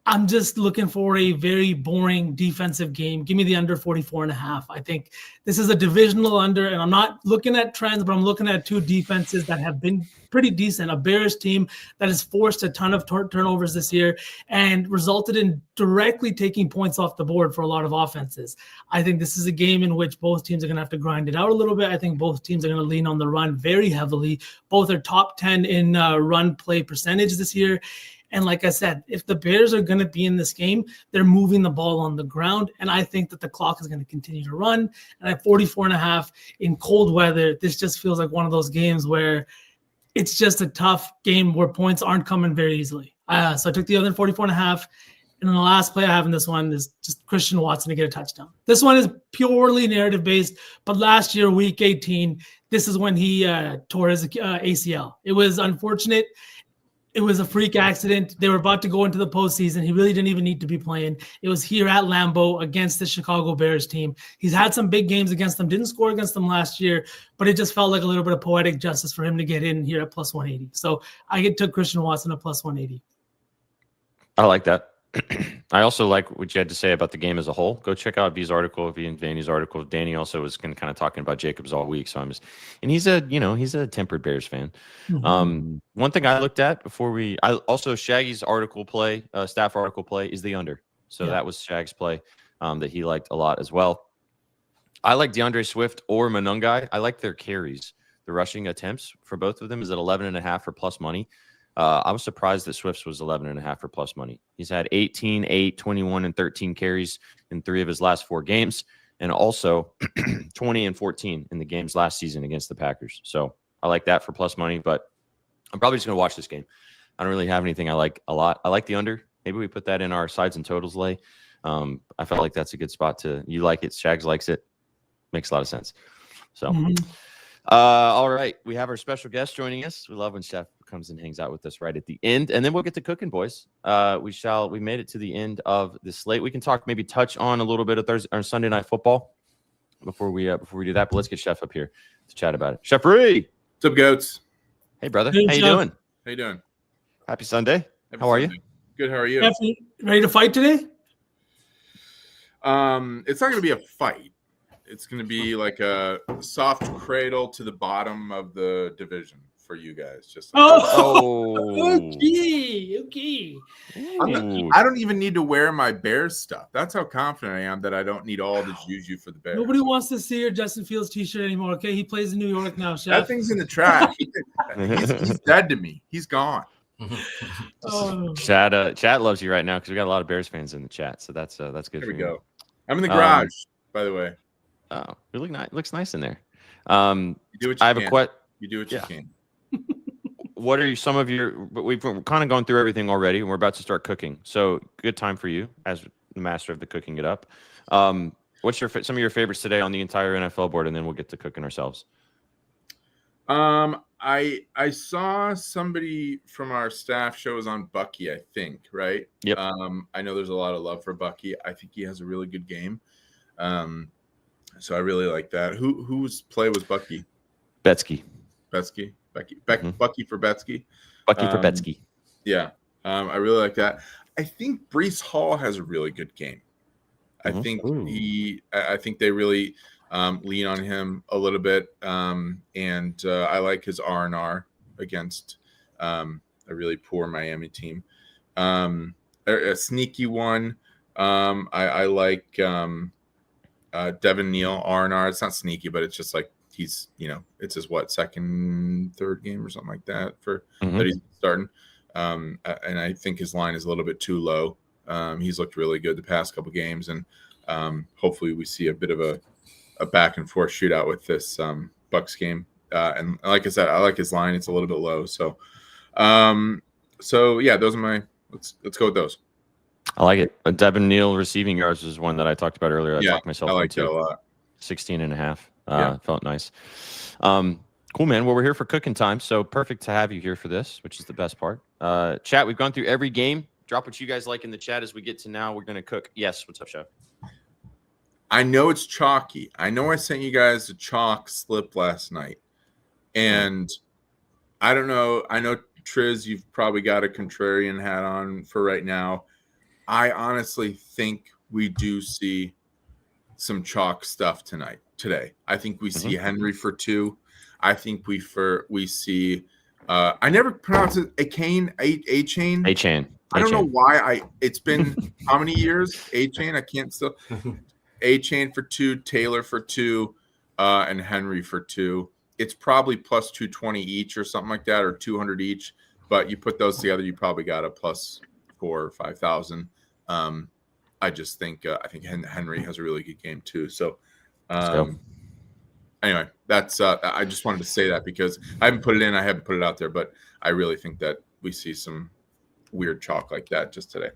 I'm just looking for a very boring defensive game. Give me the under 44.5. I think this is a divisional under, and I'm not looking at trends, but I'm looking at 2 defenses that have been pretty decent. A Bears team that has forced a ton of turnovers this year and resulted in directly taking points off the board for a lot of offenses. I think this is a game in which both teams are going to have to grind it out a little bit. I think both teams are going to lean on the run very heavily. Both are top 10 in run play percentage this year. And like I said, if the Bears are going to be in this game, they're moving the ball on the ground. And I think that the clock is going to continue to run. And at 44.5 in cold weather, this just feels like one of those games where it's just a tough game where points aren't coming very easily. So I took the other 44.5. And then the last play I have in this one is just Christian Watson to get a touchdown. This one is purely narrative based, but last year, week 18, this is when he tore his ACL. It was unfortunate. It was a freak accident. They were about to go into the postseason. He really didn't even need to be playing. It was here at Lambeau against the Chicago Bears team. He's had some big games against them. Didn't score against them last year, but it just felt like a little bit of poetic justice for him to get in here at plus 180. So I took Christian Watson at plus 180. I like that. I also like what you had to say about the game as a whole. Go check out V's article, V and Vanny's article. Danny also was kind of talking about Jacobs all week. So and he's a tempered Bears fan. Mm-hmm. One thing I looked at also Shaggy's article play, staff article play is the under. So that was Shag's play that he liked a lot as well. I like DeAndre Swift or Monungai. I like their carries. The rushing attempts for both of them is at 11.5 for plus money. I was surprised that Swift's was 11.5 for plus money. He's had 18, 8, 21, and 13 carries in 3 of his last 4 games, and also 20 and 14 in the games last season against the Packers. So I like that for plus money, but I'm probably just going to watch this game. I don't really have anything I like a lot. I like the under. Maybe we put that in our sides and totals lay. I felt like that's a good spot you like it. Shags likes it. Makes a lot of sense. So, all right. We have our special guest joining us. We love when Chef comes and hangs out with us right at the end, and then we'll get to cooking, boys. We made it to the end of the slate. We can touch on a little bit of Thursday or Sunday night football before we do that. But let's get Chef up here to chat about it. Chef Ree, what's up, goats? Hey, brother. Hey, how you Chef. doing? How you doing? Happy Sunday. Happy How are Sunday. you? Good. How are you? Definitely ready to fight today? It's not going to be a fight. It's going to be like a soft cradle to the bottom of the division for you guys. Just Okay. I don't even need to wear my Bears stuff. That's how confident I am that I don't need all the juju for the Bears. Nobody wants to see your Justin Fields t-shirt anymore. Okay, he plays in New York now, Chef. That thing's in the trash. He's dead to me. He's gone. Chat loves you right now because we got a lot of Bears fans in the chat, so that's good. There for we you. go. I'm in the garage, by the way. Oh, it looks nice in there. You do what you I have can. a question. You do what you can. What are some of your? But we've kind of gone through everything already, and we're about to start cooking. So good time for you as the master of the cooking it up. What's some of your favorites today on the entire NFL board, and then we'll get to cooking ourselves. I saw somebody from our staff shows on Bucky, I think, right? Yep. I know there's a lot of love for Bucky. I think he has a really good game. So I really like that. Whose play was Bucky? Betsky. Bucky for Betsky. Bucky for Betsky. Yeah. I really like that. I think Breece Hall has a really good game. I think I think they really lean on him a little bit. And I like his R&R against a really poor Miami team. A sneaky one. I like Devin Neal R&R. It's not sneaky, but it's just like he's, it's his second, third game or something like that that he's starting. And I think his line is a little bit too low. He's looked really good the past couple games, and hopefully we see a bit of a back and forth shootout with this Bucks game. And like I said, I like his line. It's a little bit low. So yeah, those are my. Let's go with those. I like it. Devin Neal receiving yards is one that I talked about earlier. I talked myself I like into that a lot. 16.5. Felt nice. Cool, man. Well, we're here for cooking time, so perfect to have you here for this, which is the best part. Chat, we've gone through every game. Drop what you guys like in the chat as we get to now. We're going to cook. Yes, what's up, Chef? I know it's chalky. I know I sent you guys a chalk slip last night, and I don't know. I know, Triz, you've probably got a contrarian hat on for right now. I honestly think we do see some chalk stuff today. I think we see Henry for 2. I think we see I never pronounce it A-Chain. I don't know why it's been how many years? A-Chain. I can't still A-Chain for 2, Taylor for 2, and Henry for 2. It's probably plus 220 each or something like that, or 200 each. But you put those together, you probably got a plus 4,000 or 5,000. I just think Henry has a really good game too. So anyway, that's I just wanted to say that because I haven't put it in, I haven't put it out there, but I really think that we see some weird chalk like that just today.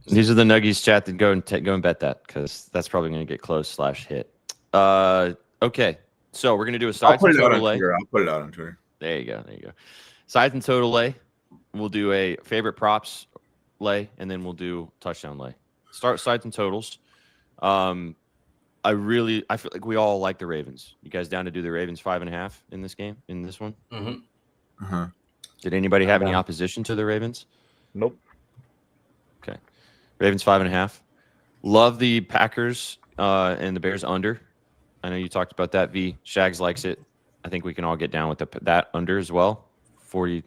These are the Nuggies chat that go and bet that because that's probably going to get close / hit. Okay, so we're going to do a sides and total lay. I'll put it out on Twitter. There you go. Sides and total lay. We'll do a favorite props lay, and then we'll do touchdown lay. Start sides and totals. I feel like we all like the Ravens. You guys down to do the Ravens 5.5 in this game, in this one? Mm-hmm. Uh-huh. Did anybody have any opposition to the Ravens? Nope. Okay. Ravens 5.5. Love the Packers and the Bears under. I know you talked about that, V. Shags likes it. I think we can all get down with that under as well. 40.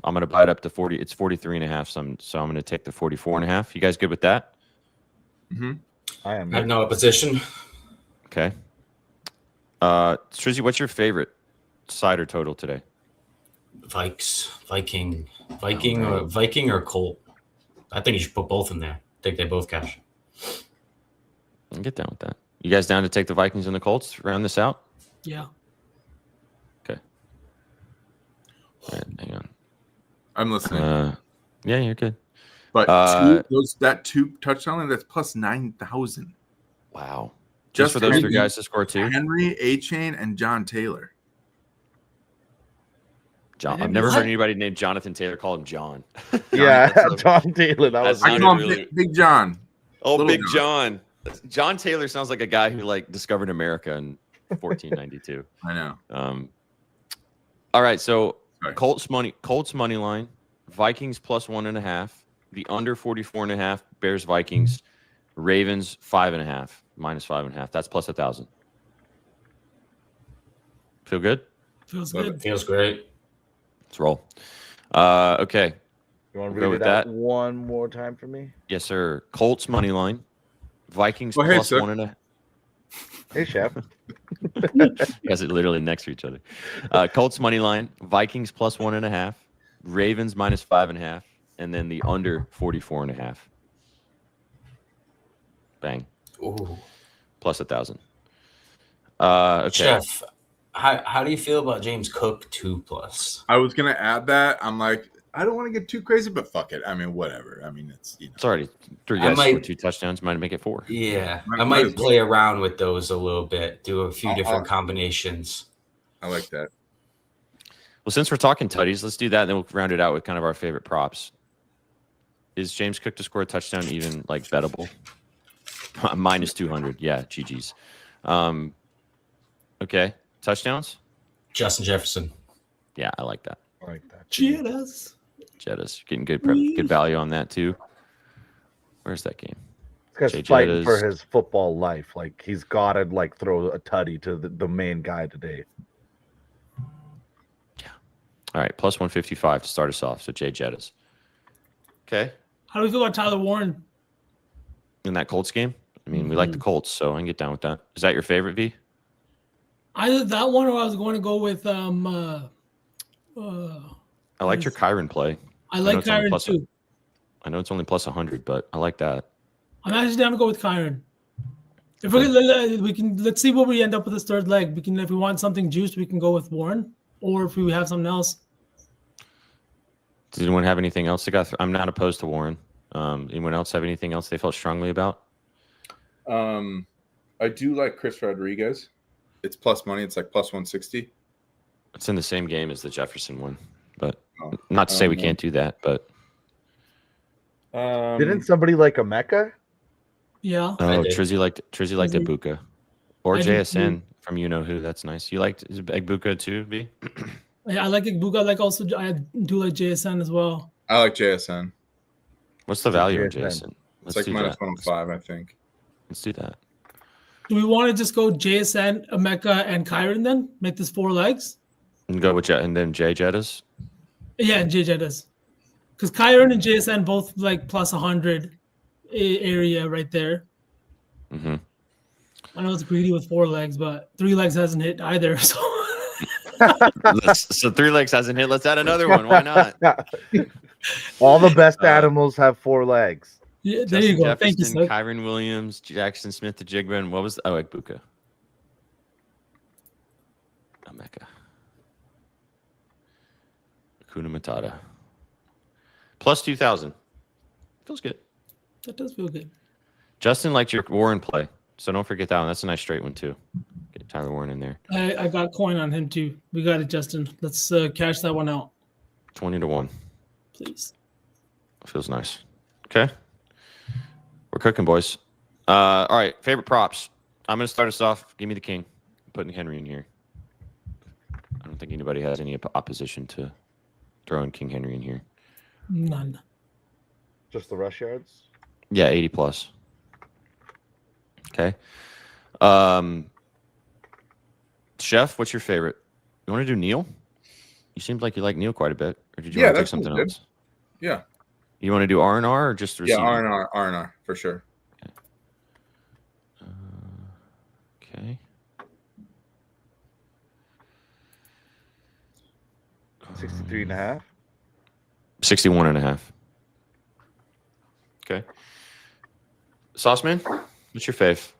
I'm going to buy it up to 40. It's 43.5. So I'm going to take the 44.5. You guys good with that? Mm-hmm. I am. I have no opposition. Okay. Strizzy, what's your favorite side or total today? Viking or Colt. I think you should put both in there. I think they both cash. I'll get down with that. You guys down to take the Vikings and the Colts? Round this out? Yeah. Okay. All right, hang on. I'm listening. Yeah, you're good. But that two touchdown line, that's plus 9,000. Wow. Just for those three guys to score two? Henry, A-Chain, and John Taylor. I've never heard anybody named Jonathan Taylor call him John. Yeah, John Taylor. I call him Big John. Oh, Big John. John Taylor sounds like a guy who discovered America in 1492. I know. All right, so Colts money line, Vikings plus 1.5, the under 44.5, Bears Vikings, Ravens 5.5, minus 5.5. That's plus 1,000. Feel good? Feels good. Feels great. Let's roll. Okay. You want to Go read with it out that? one more time for me? Yes, sir. Colts money line, Vikings Oh, hey, plus sir. 1.5. Hey, Chef. You guys are literally next to each other. Colts money line, Vikings plus 1.5, Ravens minus 5.5, and then the under 44.5. Bang. Ooh. Plus 1,000. Okay. Chef, how do you feel about James Cook 2+? I was going to add that. I'm like, I don't want to get too crazy, but fuck it. I mean, whatever. I mean, it's, It's already 3 guys scored 2 touchdowns. Might make it 4. Yeah, Might I as might well. play around with those a little bit, do a few different combinations. I like that. Well, since we're talking tutties, let's do that, and then we'll round it out with kind of our favorite props. Is James Cook to score a touchdown even bettable? Minus 200. Yeah, GG's. Okay. Touchdowns? Justin Jefferson. Yeah, I like that. I like that. Jettas. Getting good value on that, too. Where's that game? This guy's fighting for his football life. Like, he's got to, throw a tutty to the main guy today. Yeah. All right, plus 155 to start us off. So, Jay Jettas. Okay. How do we feel about Tyler Warren? In that Colts game? I mean, we like the Colts, so I can get down with that. Is that your favorite, V? Either that one or I was going to go with I liked your Kyron play. I like Kyron too. I know it's only plus 100, but I like that. I'm actually down to go with Kyron. If let's see what we end up with this third leg. If we want something juiced, we can go with Warren, or if we have something else. Does anyone have anything else? I'm not opposed to Warren. Anyone else have anything else they felt strongly about? I do like Chris Rodriguez. It's plus money. It's like plus 160. It's in the same game as the Jefferson one, but not to say we can't do that. But didn't somebody like a Mecca? Yeah. Oh, Trizzy liked Ibuka or JSN from you know who. That's nice. You liked Ibuka too, B? Yeah, I like Ibuka. I do like JSN as well. I like JSN. What's the value of JSN? It's like minus 105, I think. Let's do that. Do we want to just go JSN, Emeka, and Kyron then? Make this 4 legs? And go with and then Jay Jettas? Yeah, and Jay Jettas. Because Kyron and JSN both plus 100 area right there. Mm-hmm. I know it's greedy with 4 legs, but 3 legs hasn't hit either. So, so 3 legs hasn't hit. Let's add another one. Why not? All the best animals have 4 legs. Yeah, there you go. Jefferson, Thank you, sir. Kyron Williams, Jackson Smith to Jigba, and what was Ibuka? Emeka. Hakuna Matata. Plus 2,000. Feels good. That does feel good. Justin liked your Warren play, so don't forget that one. That's a nice straight one too. Get Tyler Warren in there. I got coin on him too. We got it, Justin. Let's cash that one out, 20-1. please. Feels nice. Okay. We're cooking, boys. All right. Favorite props. I'm going to start us off. Give me the king. I'm putting Henry in here. I don't think anybody has any opposition to throwing King Henry in here. None. Just the rush yards? Yeah, 80 plus. Okay. Chef, what's your favorite? You want to do Neil? You seemed like you like Neil quite a bit. Or did you want to take something else? Yeah. You want to do R&R or just receiving? Yeah, R&R for sure. Okay. 63.5. 61.5. Okay. Sauceman, what's your fave?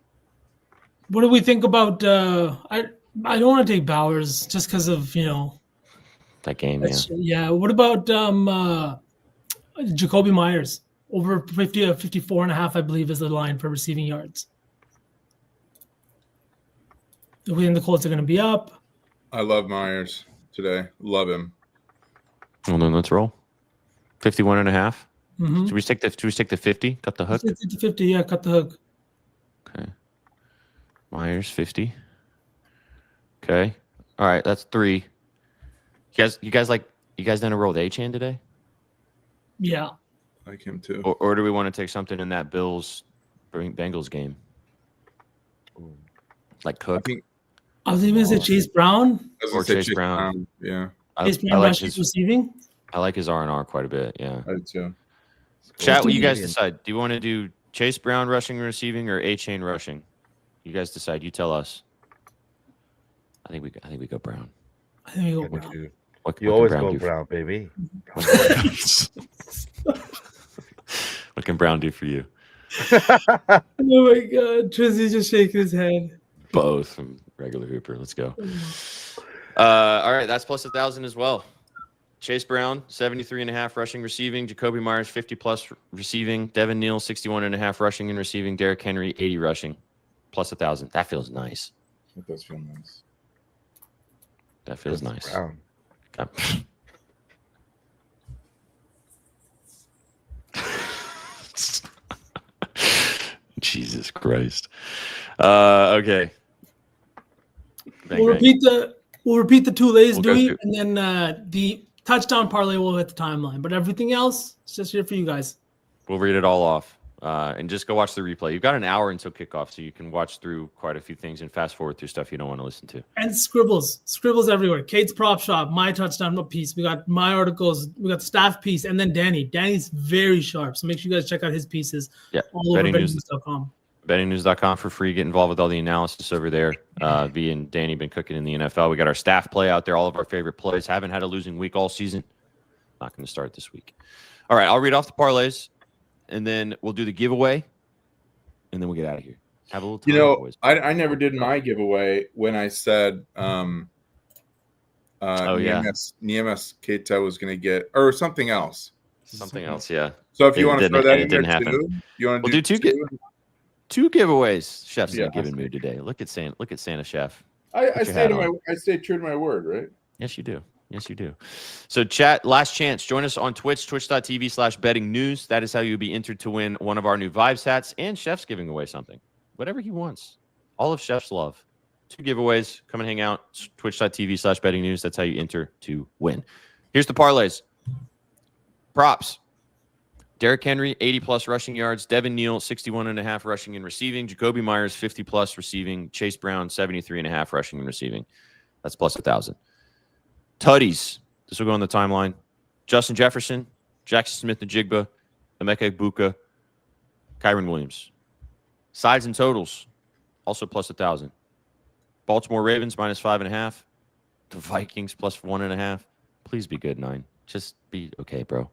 What do we think about? I don't want to take Bowers just because of That game, yeah. Yeah. What about Jacoby Myers? Over 54.5, I believe, is the line for receiving yards. Do we think the Colts are going to be up? I love Myers today. Love him. Well, then let's roll. 51.5. Mm-hmm. Should we take the 50? Cut the hook. 50, yeah, cut the hook. Okay. Myers 50. Okay. All right, that's 3. You guys done a roll with A-Chain today? Yeah. I like him too. Or do we want to take something in that Bills Bengals game? Like Cook? I was even going to say Chase Brown. Or Chase Brown. Yeah. Chase Brown rushing receiving. I like his R&R quite a bit, yeah. I do too. Chat, what you guys decide. Do you want to do Chase Brown rushing and receiving or A-Chain rushing? You guys decide. You tell us. I think we go Brown. I think we go Brown. What You always go Brown, baby. What can Brown do for you? Oh my God, Trizzy's just shaking his head. Both from regular Hooper. Let's go. All right, that's plus 1,000 as well. Chase Brown, 73.5 rushing, receiving. Jacoby Myers, 50 plus receiving. Devin Neal, 61.5 rushing and receiving. Derrick Henry, 80 rushing, plus 1,000. That feels nice. It does feel nice. That feels nice. Brown. Okay. Jesus Christ. Okay. Bang, We'll repeat the two lays, We'll Dewey, and then the touchdown parlay will hit the timeline. But everything else, it's just here for you guys. We'll read it all off. And just go watch the replay. You've got an hour until kickoff, so you can watch through quite a few things and fast forward through stuff you don't want to listen to. And scribbles everywhere. Kate's prop shop, my touchdown piece. We got my articles. We got the staff piece, and then Danny. Danny's very sharp, so make sure you guys check out his pieces. Yeah, all over bettingnews.com. Bettingnews.com for free. Get involved with all the analysis over there. V and Danny been cooking in the NFL. We got our staff play out there. All of our favorite plays. Haven't had a losing week all season. Not going to start this week. All right, I'll read off the parlays. And then we'll do the giveaway, and then we'll get out of here. Have a little time. Boys. I never did my giveaway when I said Niemes Keita was going to get, or something else. Something else, yeah. So if you want to throw that in there happen. too, you want to do two giveaways. Chef's in a Yeah. giving mood today. Look at Santa Chef. I stay true to my word, right? Yes, you do. Yes, you do. So, chat, last chance. Join us on Twitch, twitch.tv/betting news. That is how you'll be entered to win one of our new Vibes hats, and Chef's giving away something. Whatever he wants. All of Chef's love. 2 giveaways. Come and hang out. Twitch.tv/betting news. That's how you enter to win. Here's the parlays. Props. Derrick Henry, 80 plus rushing yards. Devin Neal, 61.5 rushing and receiving. Jacoby Myers, 50 plus receiving. Chase Brown, 73.5 rushing and receiving. That's plus 1,000. Tutties. This will go on the timeline. Justin Jefferson, Jackson Smith-Njigba, Emeka Egbuka, Kyron Williams. Sides and totals, also plus 1,000. Baltimore Ravens, minus 5.5. The Vikings, plus 1.5. Please be good, 9. Just be okay, bro.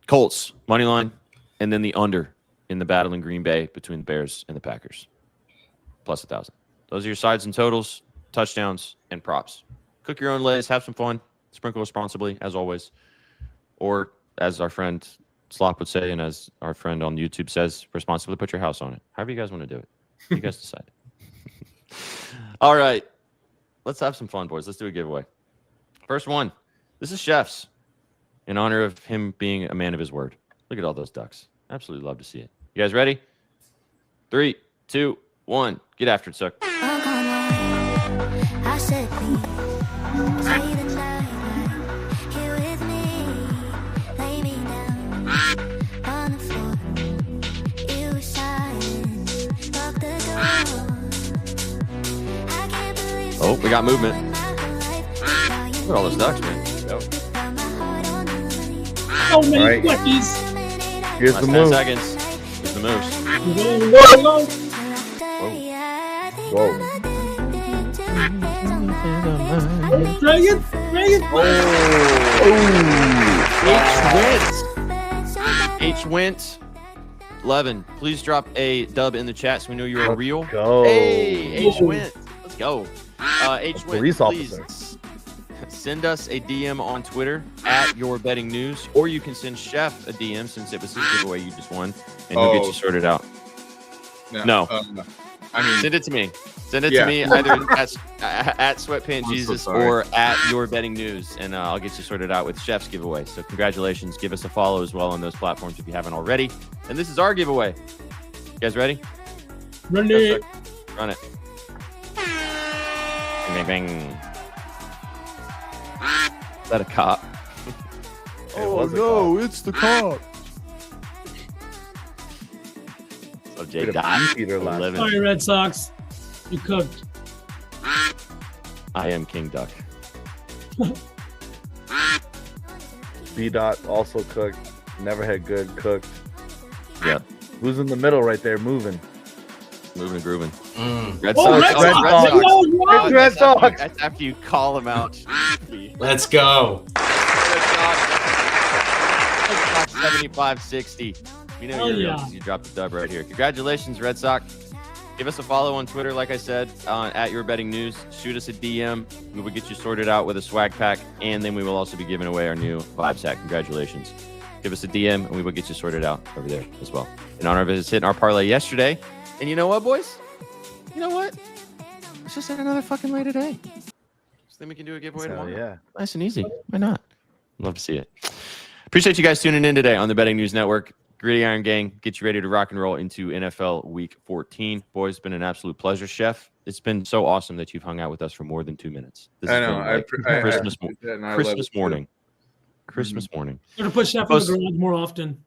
Colts, money line, and then the under in the battle in Green Bay between the Bears and the Packers. Plus 1,000. Those are your sides and totals, touchdowns, and props. Cook your own lays, have some fun, sprinkle responsibly, as always. Or, as our friend Slop would say, and as our friend on YouTube says, responsibly put your house on it. However you guys want to do it. You guys decide. All right. Let's have some fun, boys. Let's do a giveaway. First one. This is Chef's in honor of him being a man of his word. Look at all those ducks. Absolutely love to see it. You guys ready? 3, 2, 1. Get after it, suck. Oh, we got movement. Look at all those ducks, man. Go. So many Right. quickies. Here's Last the 10 move. seconds. Here's the moves. Whoa. Dragon. H wins. 11. Please drop a dub in the chat so we know you're a real. Go. Hey, H wins. Let's go. H wins. Police Please officer. send us a DM on Twitter at Your Betting News, or you can send Chef a DM since it was his giveaway you just won, and he'll get you sorted out. No. I mean, Send it to me. Send it Yeah. to me either at Sweatpant I'm so Jesus sorry. or at Your Betting News, and I'll get you sorted out with Chef's giveaway. So congratulations. Give us a follow as well on those platforms if you haven't already. And this is our giveaway. You guys ready? Run it. Run it. Bang, bang, bang. Is that a cop? It's the cop. So J. Bit of Dot. beefeater last 11. Sorry, Red Sox. You cooked. I am King Duck. B dot also cooked. Never had good cooked. Yep. Who's in the middle right there moving? Moving and grooving. Mm. Red Oh, Sox. Red Oh, Sox. Red Sox. Oh, Red That's after- Sox. That's after you call them out. Let's go. 75-60. You know Hell you're real yeah. 'cause you dropped the dub right here. Congratulations, Red Sox. Give us a follow on Twitter, like I said, at Your Betting News. Shoot us a DM. We will get you sorted out with a swag pack, and then we will also be giving away our new Vibes Hack. Congratulations. Give us a DM, and we will get you sorted out over there as well. In honor of his hitting our parlay yesterday. And you know what, boys? You know what? Let's just hit another fucking lay today. So then we can do a giveaway Hell tomorrow. yeah. Nice and easy. Why not? Love to see it. Appreciate you guys tuning in today on the Betting News Network. Gridiron Gang, get you ready to rock and roll into NFL Week 14. Boys, it's been an absolute pleasure, Chef. It's been so awesome that you've hung out with us for more than 2 minutes. This I has know. been like Christmas, appreciate that, and I love Christmas it too. morning. Christmas morning. Gotta put Chef in the garage more often.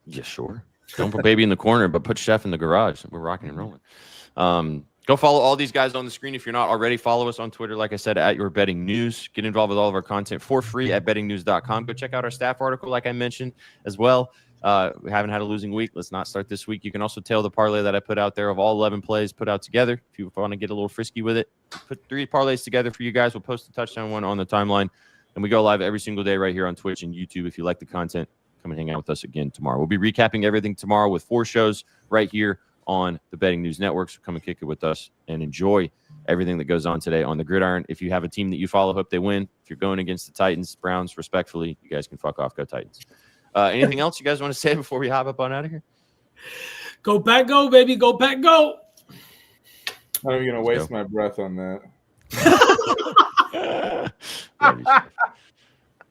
Yeah, sure. Don't put baby in the corner, but put Chef in the garage. We're rocking and rolling. Go follow all these guys on the screen. If you're not already, follow us on Twitter, like I said, at Your Betting News. Get involved with all of our content for free at bettingnews.com. Go check out our staff article, like I mentioned, as well. We haven't had a losing week. Let's not start this week. You can also tail the parlay that I put out there of all 11 plays put out together. If you want to get a little frisky with it, put 3 parlays together for you guys. We'll post the touchdown one on the timeline. And we go live every single day right here on Twitch and YouTube. If you like the content, come and hang out with us again tomorrow. We'll be recapping everything tomorrow with 4 shows right here on the Betting News Network. So come and kick it with us and enjoy everything that goes on today on the Gridiron. If you have a team that you follow, hope they win. If you're going against the Titans, Browns, respectfully, you guys can fuck off. Go Titans. Anything else you guys want to say before we hop up on out of here? Go Pack, go, baby. Go Pack, go. I'm going to waste my breath on that.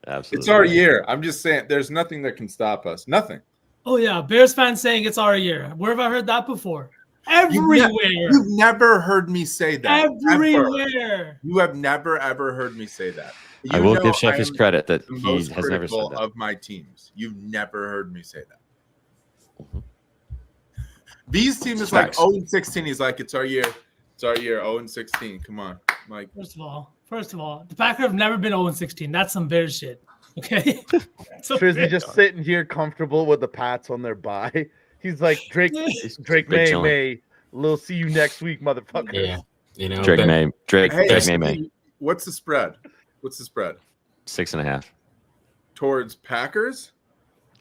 Absolutely. It's our year. I'm just saying there's nothing that can stop us. Nothing. Oh, yeah. Bears fans saying it's our year. Where have I heard that before? Everywhere. You've never heard me say that. Everywhere. Ever. You have never, ever heard me say that. I will give Chef his credit that the he most has never said critical that. of my teams. You've never heard me say that. Mhm. B's team is Facts. like 0-16. He's like, it's our year. It's our year. 0-16. Come on. I'm like, First of all, the Packers have never been 0-16. That's some Bears shit. Okay. Trizzy just sitting here comfortable with the Pats on their bye. He's like, Drake Big chillin'. May. We'll see you next week, motherfucker. Yeah. You know, Drake May. Drake hey, May. what's the spread? What's the spread? 6.5. Towards Packers?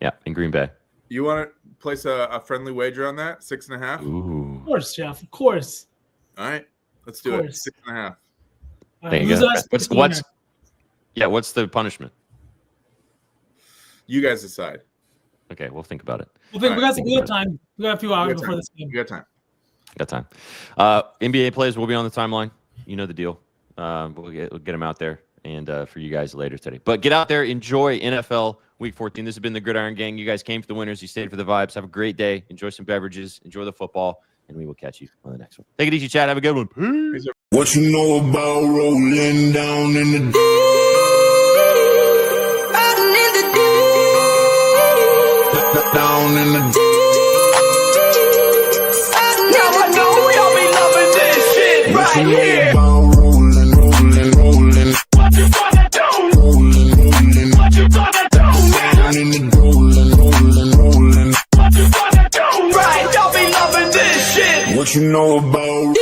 Yeah, in Green Bay. You want to place a friendly wager on that? 6.5? Ooh. Of course, Jeff. Of course. All right. Let's do it. course. 6.5. All There you lose go. us, What's the punishment? You guys decide. Okay, we'll think about it. We got time. We got a few hours before this game. We got time. Got time. NBA plays will be on the timeline. You know the deal. We'll get them out there and for you guys later today. But get out there, enjoy NFL Week 14. This has been the Gridiron Gang. You guys came for the winners. You stayed for the vibes. Have a great day. Enjoy some beverages. Enjoy the football. And we will catch you on the next one. Take it easy, chat. Have a good one. Peace. What you know about rolling down in the down in the now I know y'all be loving this shit right here. Rolling. What you gonna do? Rolling. What you gonna do? Down in the rolling. What you gonna do? Right, y'all be loving this shit. What you know about